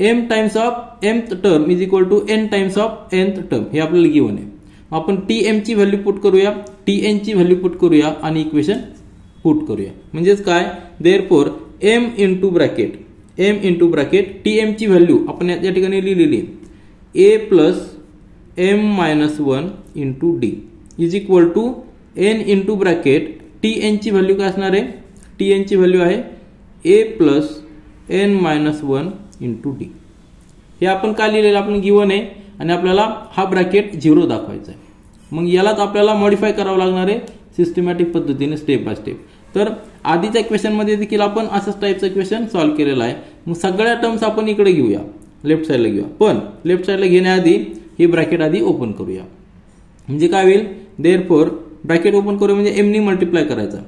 m times of mth term is equal to n times of nth term. हे आपल्याला given आहे. आपण tm ची value put करूया, tn ची value put करूया आणि equation put करूया. म्हणजेच काय, therefore m into bracket tm ची व्हॅल्यू आपण या ठिकाणी लिहिलेली a plus m minus 1 into D is equal to n into bracket tn ची व्हॅल्यू काय असणार आहे, tn ची व्हॅल्यू आहे a plus n minus 1 into D. हे आपण काय लिहिलेलं, आपण गिवन आहे आणि आपल्याला हा ब्रॅकेट 0 दाखवायचा आहे. मग यालाच आपल्याला मॉडिफाय करावं लागणार आहे सिस्टमॅटिक पद्धतीने स्टेप बाय स्टेप. तर आधीच्या इक्वेशन मध्ये देखील आपण असंच टाईपचं इक्वेशन सॉल्व्ह केलेलं आहे. मग सगळ्या टर्म्स आपण इकडे घेऊया, लेफ्ट साईडला घेऊया. पण लेफ्ट साईडला घेण्याआधी हे ब्रॅकेट आधी ओपन करूया. म्हणजे काय होईल, देअरफॉर ब्रॅकेट ओपन करूया म्हणजे एम नी मल्टिप्लाय करायचा.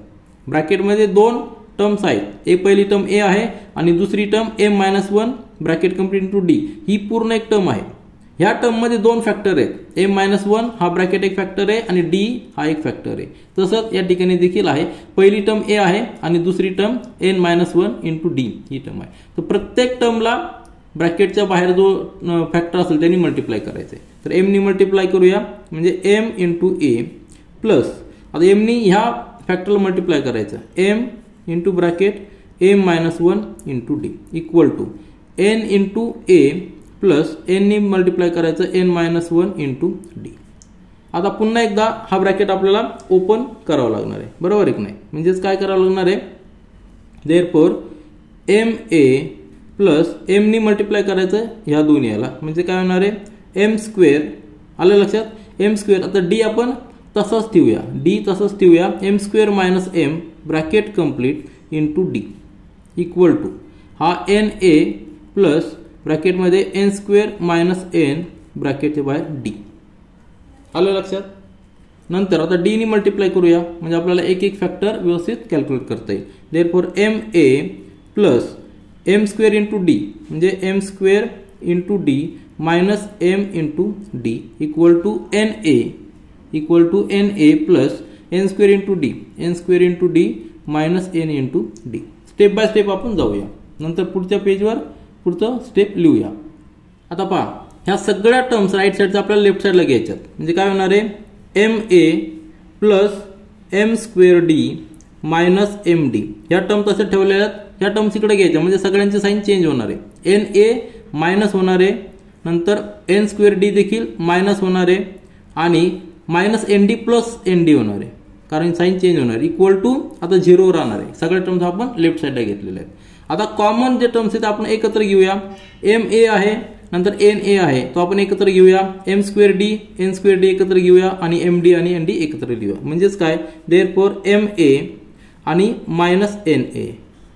ब्रॅकेटमध्ये 2 टर्म्स आहेत, एक पहिली टर्म ए आहे आणि दुसरी term m minus 1 bracket complete into D. ही पूर्ण एक टर्म आहे. ह्या टर्म मध्ये 2 फॅक्टर आहेत, m मायनस 1 हा ब्रॅकेट एक फॅक्टर आहे आणि d हा एक फॅक्टर आहे. तसंच या ठिकाणी देखील आहे, पहिली टर्म a आहे आणि दुसरी term n minus 1 into D ही टर्म आहे. तर प्रत्येक टर्मला ब्रॅकेटच्या बाहेर जो फॅक्टर असेल त्यांनी मल्टिप्लाय करायचे. तर m नी मल्टिप्लाय करूया म्हणजे m इंटू ए प्लस, आता m नी ह्या फॅक्टरला मल्टिप्लाय करायचं, m into bracket m minus 1 into D equal to n into A plus n नी मल्टिप्लाय करायचं n मायनस 1 इंटू डी. आता पुन्हा एकदा हा ब्रॅकेट आपल्याला ओपन करावा लागणार आहे, बरोबर आहे की नाही. म्हणजेच काय करावं लागणार आहे, देअरफॉर ma प्लस m नी मल्टिप्लाय करायचं ह्या दोन्ही याला, म्हणजे काय होणार आहे m स्क्वेअर. आलं लक्षात, m स्क्वेअर. आता d आपण तसंच ठेवूया, m square minus m bracket complete into D equal to हा na प्लस ब्रॅकेटमध्ये n स्क्वेअर मायनस n ब्रॅकेटच्या बाहेर d. आलं लक्षात. नंतर आता d नी मल्टिप्लाय करूया म्हणजे आपल्याला एक फॅक्टर व्यवस्थित कॅल्क्युलेट करता येईल. Therefore ma plus m square into D म्हणजे m square into D minus m into D equal to na plus n square into D minus n into D. Step by step आपण जाऊया. नंतर पुढच्या पेजवर पुढचं step लिहूया. आता पहा, ह्या सगळ्या टर्म्स राईट साईडचा आपल्याला लेफ्ट साईडला घ्यायच्यात. म्हणजे काय होणार आहे, ma plus m square D minus md. ह्या टर्म तसं ठेवलेल्या आहेत, ह्या टर्म्स इकडे घ्यायच्या म्हणजे सगळ्यांची साईन चेंज होणार आहे. एन ए मायनस होणार आहे, नंतर एन स्क्वेअर डी देखील मायनस होणार आहे आणि minus N D plus N D होणार आहे कारण साईन चेंज होणार आहे. इक्वल टू आता 0 राहणार आहे. सगळ्या टर्म्स आपण लेफ्ट साईडला घेतलेल्या आहेत. आता कॉमन जे टर्म्स आहेत आपण एकत्र घेऊया. एम ए आहे, नंतर एन ए आहे, तो आपण एकत्र घेऊया. M square D N square D एकत्र घेऊया आणि एम डी आणि एन डी एकत्र लिहूया. म्हणजेच काय, देअरफॉर एम ए आणि मायनस एन ए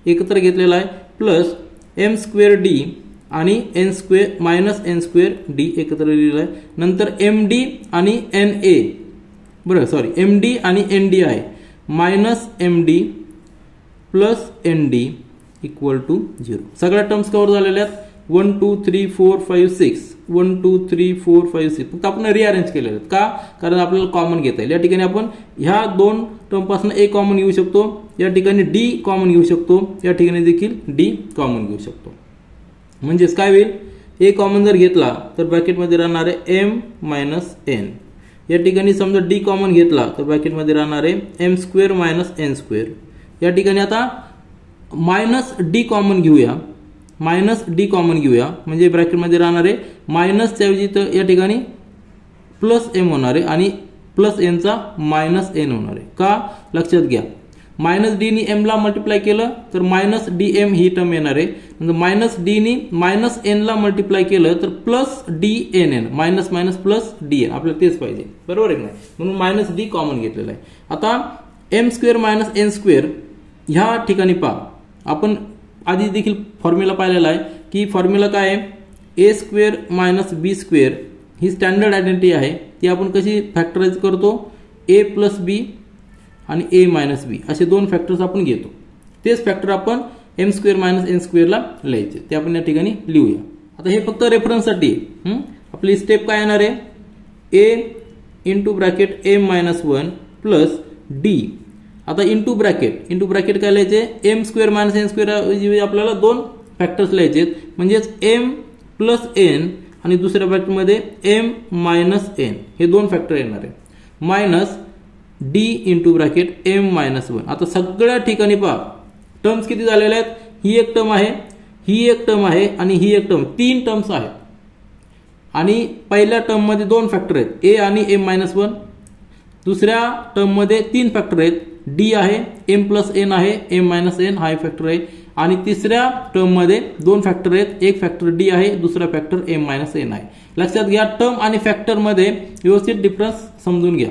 एकत्र घेतलेला आहे प्लस एम स्क्वेअर डी आणि N square minus N square D एकत्र लिहिलेला आहे. नंतर एम डी आणि एन ए बरोबर सॉरी एम डी आणि एन डी आहे minus M D plus N D equal to 0. सगळ्या टर्म्स कव्हर झालेल्या आहेत. 1 2 3 4 5 6 1 2 3 4 5 6 फक्त आपण रिअरेंज केलेले आहेत. का, कारण आपल्याला कॉमन घेता येईल. या ठिकाणी आपण ह्या दोन टर्म पासून ए कॉमन घेऊ शकतो, या ठिकाणी डी कॉमन घेऊ शकतो, या ठिकाणी देखील डी कॉमन घेऊ शकतो. म्हणजेच काय होईल, ए कॉमन जर घेतला तर ब्रॅकेटमध्ये राहणार आहे एम मायनस एन. या ठिकाणी समजा डी कॉमन घेतला तर ब्रॅकेटमध्ये राहणार आहे M square minus N square. या ठिकाणी आता मायनस डी कॉमन घेऊया, मायनस डी कॉमन घेऊया म्हणजे ब्रॅकेटमध्ये राहणार आहे मायनसच्या ऐवजी तर या ठिकाणी प्लस एम होणार आहे आणि प्लस एनचा मायनस एन होणार आहे. का, लक्षात घ्या, मायनस डी नी एम ला मल्टिप्लाय केलं तर मायनस डी एम ही टर्म येणार आहे. नंतर मायनस डी नी मायनस एन ला मल्टिप्लाय केलं तर plus D N N, minus minus plus D N, आपल्याला तेच पाहिजे बरोबर आहे. म्हणून मायनस डी कॉमन घेतलेला आहे. आता M square minus N square ह्या ठिकाणी पहा, आपण आधी देखील फॉर्म्युला पाहिलेला आहे की फॉर्म्युला काय आहे, A square minus B square he standard identity आहे. ती आपण कशी फॅक्टराइज करतो, ए प्लस बी आणि ए मायनस बी असे दोन फॅक्टर्स आपण घेतो. तेच फॅक्टर आपण एम स्क्वेअर मायनस एन स्क्वेअरला लिहायचे, ते आपण या ठिकाणी लिहूया. आता हे फक्त रेफरन्ससाठी आपली स्टेप काय येणार आहे, A into bracket M minus 1 plus D. आता इंटू ब्रॅकेट काय लिहायचे, M square minus N square आपल्याला दोन फॅक्टर्स लिहायचे म्हणजेच एम प्लस एन आणि दुसऱ्या ब्रॅकेटमध्ये एम मायनस एन हे दोन फॅक्टर येणार आहे minus D into bracket M minus 1. आता सगळ्या ठिकाणी पहा टर्म्स किती झालेल्या आहेत, ही एक टर्म आहे, ही एक टर्म आहे आणि ही एक टर्म, 3 टर्म्स आहेत. आणि पहिल्या टर्म मध्ये 2 फॅक्टर आहेत ए आणि एम मायनस 1. दुसऱ्या टर्म मध्ये 3 फॅक्टर आहेत, डी आहे, एम प्लस एन आहे, एम मायनस एन हा फॅक्टर आहे. आणि तिसऱ्या टर्म मध्ये 2 फॅक्टर आहेत, एक फॅक्टर डी आहे, दुसरा फॅक्टर एम मायनस एन आहे. लक्षात घ्या, टर्म आणि फॅक्टर मध्ये व्यवस्थित डिफरन्स समजून घ्या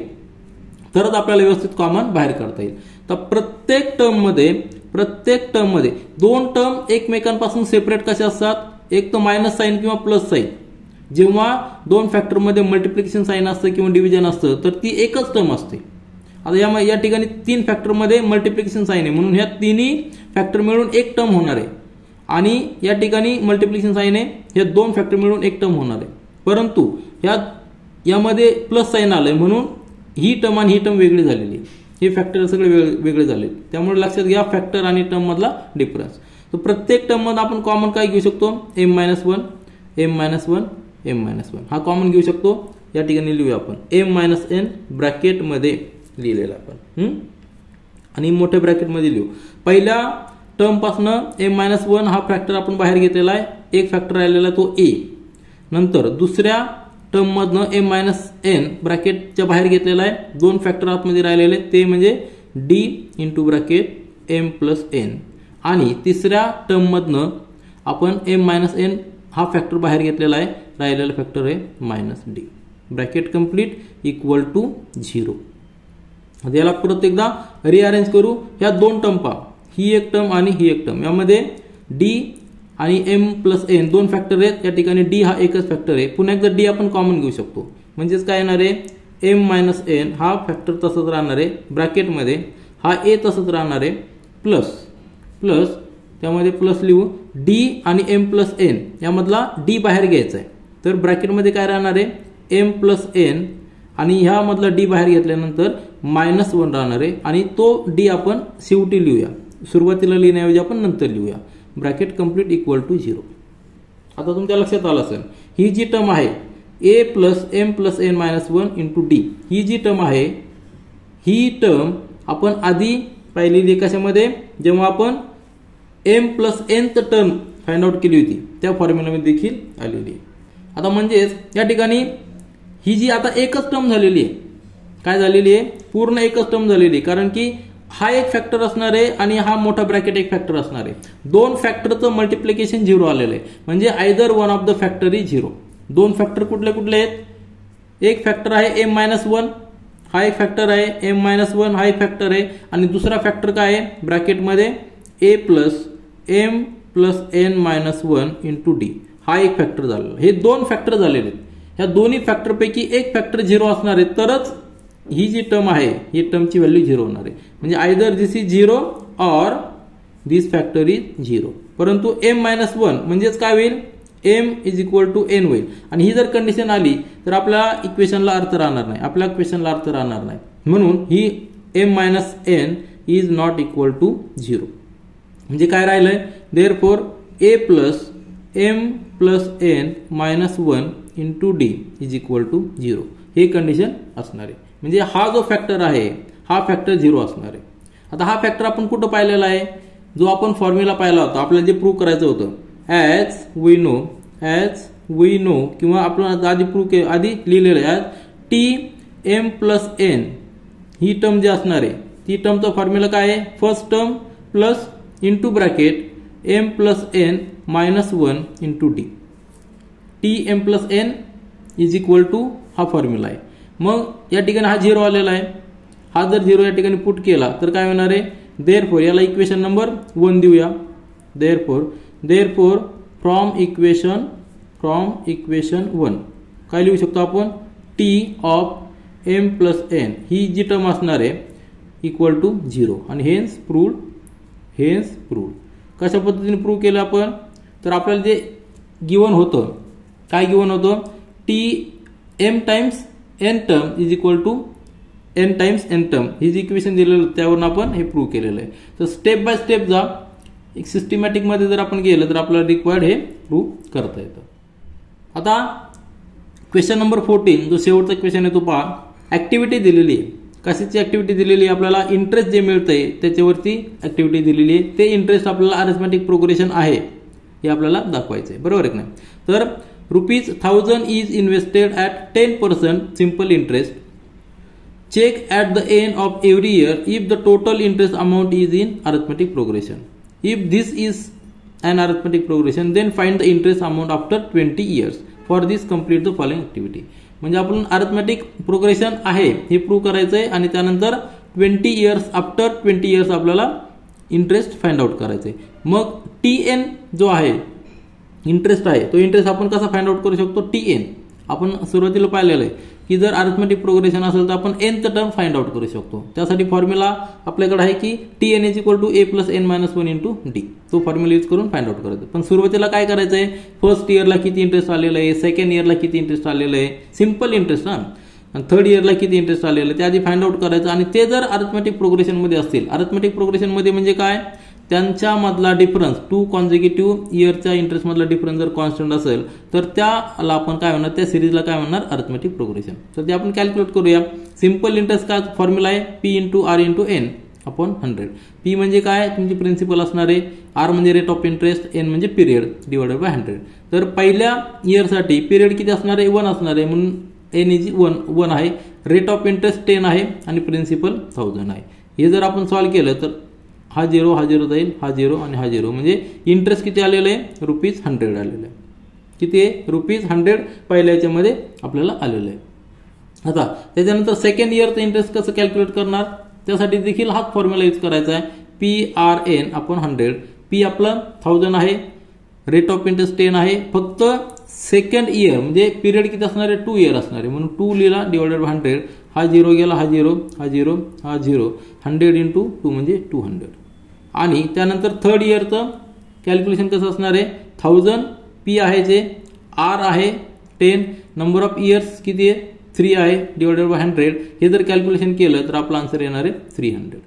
तरच आपल्याला व्यवस्थित कॉमन बाहेर काढता येईल. तर प्रत्येक टर्म मध्ये 2 टर्म एकमेकांपासून सेपरेट कशा असतात, एक तर मायनस साइन किंवा प्लस साइन. जेव्हा 2 फॅक्टर मध्ये मल्टिप्लिकेशन साइन असतं किंवा डिव्हिजन असतं तर ती एकच टर्म असते. आता या ठिकाणी 3 फॅक्टर मध्ये मल्टिप्लिकेशन साइन आहे म्हणून ह्या तिन्ही फॅक्टर मिळून एक टर्म होणार आहे आणि या ठिकाणी मल्टिप्लिकेशन साइन आहे, ह्या 2 फॅक्टर मिळून एक टर्म होणार आहे. परंतु यामध्ये प्लस साइन आलंय म्हणून ही टर्म आणि ही टर्म वेगळी झालेली, हे फॅक्टर सगळे वेगळे झाले. त्यामुळे लक्षात घ्या फॅक्टर आणि टर्म मधला डिफरन्स. तर प्रत्येक टर्म मध्ये आपण कॉमन काय घेऊ शकतो, M minus 1 M minus 1 M minus 1 हा कॉमन घेऊ शकतो. या ठिकाणी लिहूया आपण एम मायनस एन ब्रॅकेट मध्ये लिहिलेला आपण आणि मोठ्या ब्रॅकेट मध्ये लिहू. पहिल्या टर्म पासून एम मायनस 1 हा फॅक्टर आपण बाहेर घेतलेला आहे, एक फॅक्टर राहिलेला तो ए. नंतर दुसऱ्या टर्म मधनं एम मायनस एन ब्रॅकेटच्या बाहेर घेतलेला आहे, 2 फॅक्टर आतमध्ये राहिलेले ते म्हणजे D into bracket M plus N. आणि तिसऱ्या टर्म मधनं आपण एम मायनस एन हा फॅक्टर बाहेर घेतलेला आहे, राहिलेला फॅक्टर आहे minus D. Bracket complete equal to 0. याला परत एकदा रिअरेंज करू. ह्या 2 टर्म पहा, ही एक टर्म आणि ही एक टर्म, यामध्ये डी आणि एम प्लस एन 2 फॅक्टर आहेत, या ठिकाणी डी हा एकच फॅक्टर आहे. पुन्हा एकदा डी आपण कॉमन घेऊ शकतो म्हणजेच काय येणार आहे, एम मायनस एन हा फॅक्टर तसंच राहणार आहे ब्रॅकेटमध्ये, हा ए तसंच राहणार आहे प्लस प्लस त्यामध्ये प्लस लिहू डी आणि एम प्लस एन यामधला डी बाहेर घ्यायचा आहे तर ब्रॅकेटमध्ये काय राहणार आहे एम प्लस एन आणि ह्या मधला डी बाहेर घेतल्यानंतर मायनस 1 राहणार आहे आणि तो डी आपण शेवटी लिहूया, सुरुवातीला लिहिण्याऐवजी आपण नंतर लिहूया. Bracket complete equal to 0. आता तुमच्या लक्षात आलं असेल ही जी टर्म आहे A plus M plus N minus 1 into D, ही जी टर्म आहे ही टर्म आपण आधी पाहिलेली कशामध्ये, जेव्हा आपण m plus nth term find out केली होती त्या फॉर्म्युलामध्ये देखील आलेली आहे. आता म्हणजेच या ठिकाणी ही जी आता एकच टर्म झालेली आहे, काय झालेली आहे, पूर्ण एकच टर्म झालेली आहे, कारण की हा एक फॅक्टर असणार आहे आणि हा मोठा ब्रॅकेट एक फॅक्टर असणार आहे. दोन फॅक्टरचं मल्टिप्लिकेशन 0 आलेलं आहे, म्हणजे either one of the factor is 0. दोन फॅक्टर कुठले कुठले आहेत, एक फॅक्टर आहे m-1, हा एक फॅक्टर आहे, m-1 हा एक फॅक्टर आहे, आणि दुसरा फॅक्टर काय आहे ब्रॅकेटमध्ये a plus m plus n-1 into D, हा एक फॅक्टर झालेला. हे दोन फॅक्टर झालेले आहेत. ह्या दोन्ही फॅक्टरपैकी एक फॅक्टर 0 असणार आहे, तरच ही जी टर्म आहे ही टर्मची व्हॅल्यू 0 होणार आहे. म्हणजे either this is 0 or this factor is 0. परंतु m-1 म्हणजेच काय होईल, m is equal to n होईल. आणि ही जर कंडिशन आली तर आपल्या इक्वेशनला अर्थ राहणार नाही, आपल्या इक्वेशनला अर्थ राहणार नाही. म्हणून ही m-n is not equal to 0. म्हणजे काय राहिलंय, therefore a plus m plus n-1 into D is equal to 0 हे कंडिशन असणार आहे. म्हणजे हा जो फॅक्टर आहे हा फॅक्टर 0 असणार आहे. आता हा फॅक्टर आपण कुठं पाहिलेला आहे, जो आपण फॉर्म्युला पाहिला होता, आपल्याला जे प्रूव्ह करायचं होतं, ॲज वी नो किंवा आपण आधी प्रूव्ह आधी लिहिलेलं आहे टी एम प्लस एन ही टर्म जी असणार आहे ती टर्मचा फॉर्म्युला काय आहे, first term plus into bracket M plus N -1 into D. T M plus N is equal to हा फॉर्म्युला आहे. मग या ठिकाणी हा 0 आलेला आहे, हा जर 0 या ठिकाणी पुट केला तर काय होणार आहे, देअरफॉर याला इक्वेशन नंबर 1 देऊया. देअरफॉर फ्रॉम इक्वेशन 1 काय लिहू शकतो आपण, T of M plus N ही जी टर्म असणार आहे इक्वल टू 0 आणि हेन्स प्रूव्ड. कशा पद्धतीने प्रूव्ह केलं आपण, तर आपल्याला जे गिवन होतं, काय गिवन होतं, T M times N term is equal to N times N term ही जी इक्वेशन दिलेलं त्यावरून आपण हे प्रूव्ह केलेलं आहे. तर स्टेप बाय स्टेप जा, एक सिस्टमॅटिक मध्ये जर आपण गेलं तर आपल्याला रिक्वायर्ड हे प्रूव्ह करता येतं. आता क्वेश्चन नंबर 14 जो शेवटचा क्वेश्चन आहे तो पहा. ऍक्टिव्हिटी दिलेली आहे, कशाची ऍक्टिव्हिटी दिलेली आहे, आपल्याला इंटरेस्ट जे मिळतंय त्याच्यावरती ऍक्टिव्हिटी दिलेली आहे. ते इंटरेस्ट आपल्याला अरिथमेटिक प्रोग्रेशन आहे हे आपल्याला दाखवायचं आहे, बरोबर आहे की नाही. तर ₹1000 is invested at 10% simple interest. Check at the end of every year if the total interest amount is in arithmetic progression. If this is an arithmetic progression, then find the interest amount after 20 years. For this, complete the following activity. म्हणजे आपण arithmetic progression आहे हे prove करायचं आहे आणि त्यानंतर 20 years after 20 years आपल्याला interest find out करायचं आहे. मग TN जो आहे इंटरेस्ट आहे तो इंटरेस्ट आपण कसा फाइंड आउट करू शकतो, TN आपण सुरुवातीला पाहिलेलं आहे की जर अरिथमेटिक प्रोग्रेशन असेल तर आपण nth टर्म फाइंड आउट करू शकतो. त्यासाठी फॉर्म्युला आपल्याकडे आहे की TN is equal to a plus n-1 into D. तो फॉर्म्युला यूज करून फाइंड आउट करायचं. पण सुरुवातीला काय करायचं आहे, फर्स्ट इयरला किती इंटरेस्ट आलेलं आहे, सेकंड इयरला किती इंटरेस्ट आलेलं आहे, सिम्पल इंटरेस्ट ना, आणि थर्ड इयरला किती इंटरेस्ट आलेलं आहे ते आधी फाइंड आउट करायचं. आणि ते जर अरिथमेटिक प्रोग्रेशनमध्ये असतील, अरिथमेटिक प्रोग्रेशनमध्ये म्हणजे काय, त्यांच्यामधला डिफरन्स 2 कॉन्झिक्युटिव्ह इयरच्या इंटरेस्ट मधला डिफरन्स जर कॉन्स्टंट असेल तर त्याला आपण काय म्हणणार, त्या सिरीजला काय म्हणणार, अरिथमेटिक प्रोग्रेशन. तर ते आपण कॅल्क्युलेट करूया. सिम्पल इंटरेस्ट का फॉर्म्युला आहे P into R into N upon 100. P म्हणजे काय, तुमची प्रिन्सिपल असणार आहे, आर म्हणजे रेट ऑफ इंटरेस्ट, एन म्हणजे पिरियड डिवाइडेड बाय 100. तर पहिल्या इयरसाठी पिरियड किती असणार आहे, 1 असणार आहे, म्हणून एन इज 1 आहे, रेट ऑफ इंटरेस्ट 10 आहे आणि प्रिन्सिपल 1000 आहे. हे जर आपण सॉल्व्ह केलं तर हा 0 जाईल, हा 0 आणि हा 0, म्हणजे इंटरेस्ट किती आलेलं आहे, ₹100 आलेलं आहे. किती आहे, ₹100 पहिल्या याच्यामध्ये आपल्याला आलेलं आहे. आता त्याच्यानंतर सेकंड इयरचं इंटरेस्ट कसं कॅल्क्युलेट करणार, त्यासाठी देखील हाच फॉर्म्युला यूज करायचा आहे, PRN अपॉन 100. P आपलं 1000 आहे, रेट ऑफ इंटरेस्ट 10 आहे, फक्त सेकंड इयर म्हणजे पिरियड किती असणार आहे, 2 इयर असणार आहे, म्हणून 2 लिहिला डिवाइडेड बाय 100. हा 0 गेला, हा 0, हा 0, हा 0, 100 इंटू 2 म्हणजे 200. आणि त्यानंतर थर्ड इयरचं कॅल्क्युलेशन कसं असणार आहे, 1000 P आहे, जे R आहे 10, नंबर ऑफ इयर्स किती आहे 3 आहे, डिवाइडेड बाय 100. हे जर कॅल्क्युलेशन केलं तर आपला आन्सर येणार आहे 300.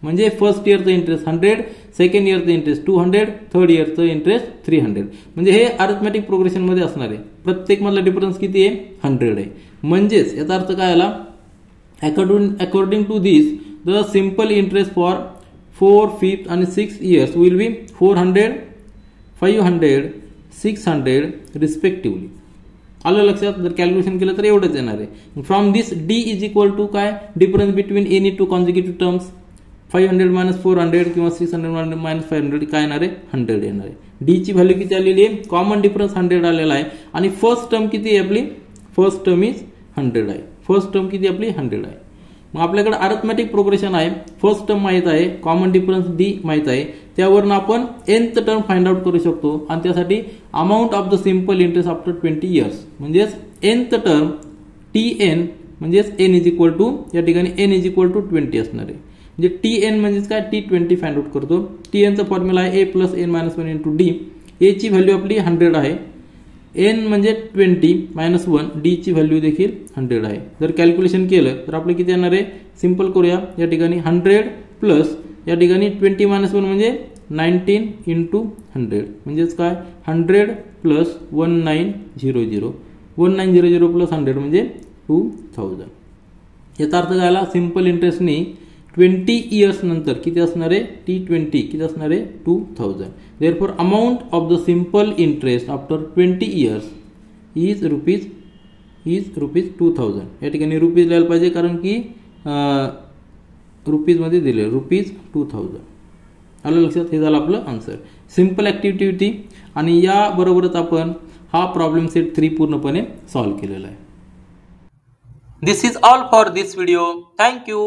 म्हणजे फर्स्ट इयरचं इंटरेस्ट 100, सेकंड इयरचं इंटरेस्ट 200, थर्ड इयरचं इंटरेस्ट 300. म्हणजे हे अरिथमेटिक प्रोग्रेशनमध्ये असणार आहे. प्रत्येक मधला डिफरन्स किती आहे, 100 आहे. म्हणजेच याचा अर्थ काय आला, according to this the simple interest for 4, 5th आणि 6th years will be 400, 500, 600 respectively. आलं लक्षात. जर कॅल्क्युलेशन केलं तर एवढंच येणार आहे. From this D is equal to काय, difference between any two consecutive terms. 500 मायनस 400 किंवा 600 मायनस 500 काय येणार आहे, 100 येणार आहे. डी ची व्हॅल्यू किती आलेली आहे, कॉमन डिफरन्स 100 आलेला आहे. आणि फर्स्ट टर्म किती आहे आपली, फर्स्ट टर्म इज 100 आहे. फर्स्ट टर्म किती आपली 100 आहे. मग आपल्याकडे अरिथमॅटिक प्रोग्रेशन आहे. फर्स्ट टर्म माहित आहे, कॉमन डिफरन्स डी माहित आहे, त्यावरून आपण nth टर्म फाइंड आउट करू शकतो. आणि त्यासाठी amount of the simple interest after 20 years म्हणजेच nth टर्म tn म्हणजेच n इज इक्वल टू, या ठिकाणी n इज इक्वल टू 20 असणार आहे. म्हणजे tn म्हणजेच काय, t20 फाइंड आउट करतो. tn चा फॉर्म्युला आहे a plus n minus 1 into D. a ची व्हॅल्यू आपली 100 आहे, n म्हणजे 20 मायनस 1, डी ची व्हॅल्यू देखील 100 आहे. जर कॅल्क्युलेशन केलं तर आपलं किती येणार आहे, सिंपल करूया. या ठिकाणी 100 प्लस या ठिकाणी 20 मायनस 1 म्हणजे 19 इंटू 100 म्हणजेच काय, 100 प्लस 1900, 1900 प्लस 100 म्हणजे 2000. याचा अर्थ काय आला, सिंपल इंटरेस्टनी 20 इयर्स नंतर किती असणार आहे, t20 किती असणार आहे, 2000. Therefore amount of the simple interest after 20 years is rupees 2000. या ठिकाणी रुपीज लिहायला पाहिजे कारण की रुपीज मध्ये दिले रुपीज 2000. आलं लक्षात. हे झालं आपलं आन्सर. सिंपल ऍक्टिव्हिटी आणि या बरोबरच आपण हा प्रॉब्लेम सेट 3 पूर्णपणे सॉल्व्ह केलेला आहे. This is all for this video. Thank you.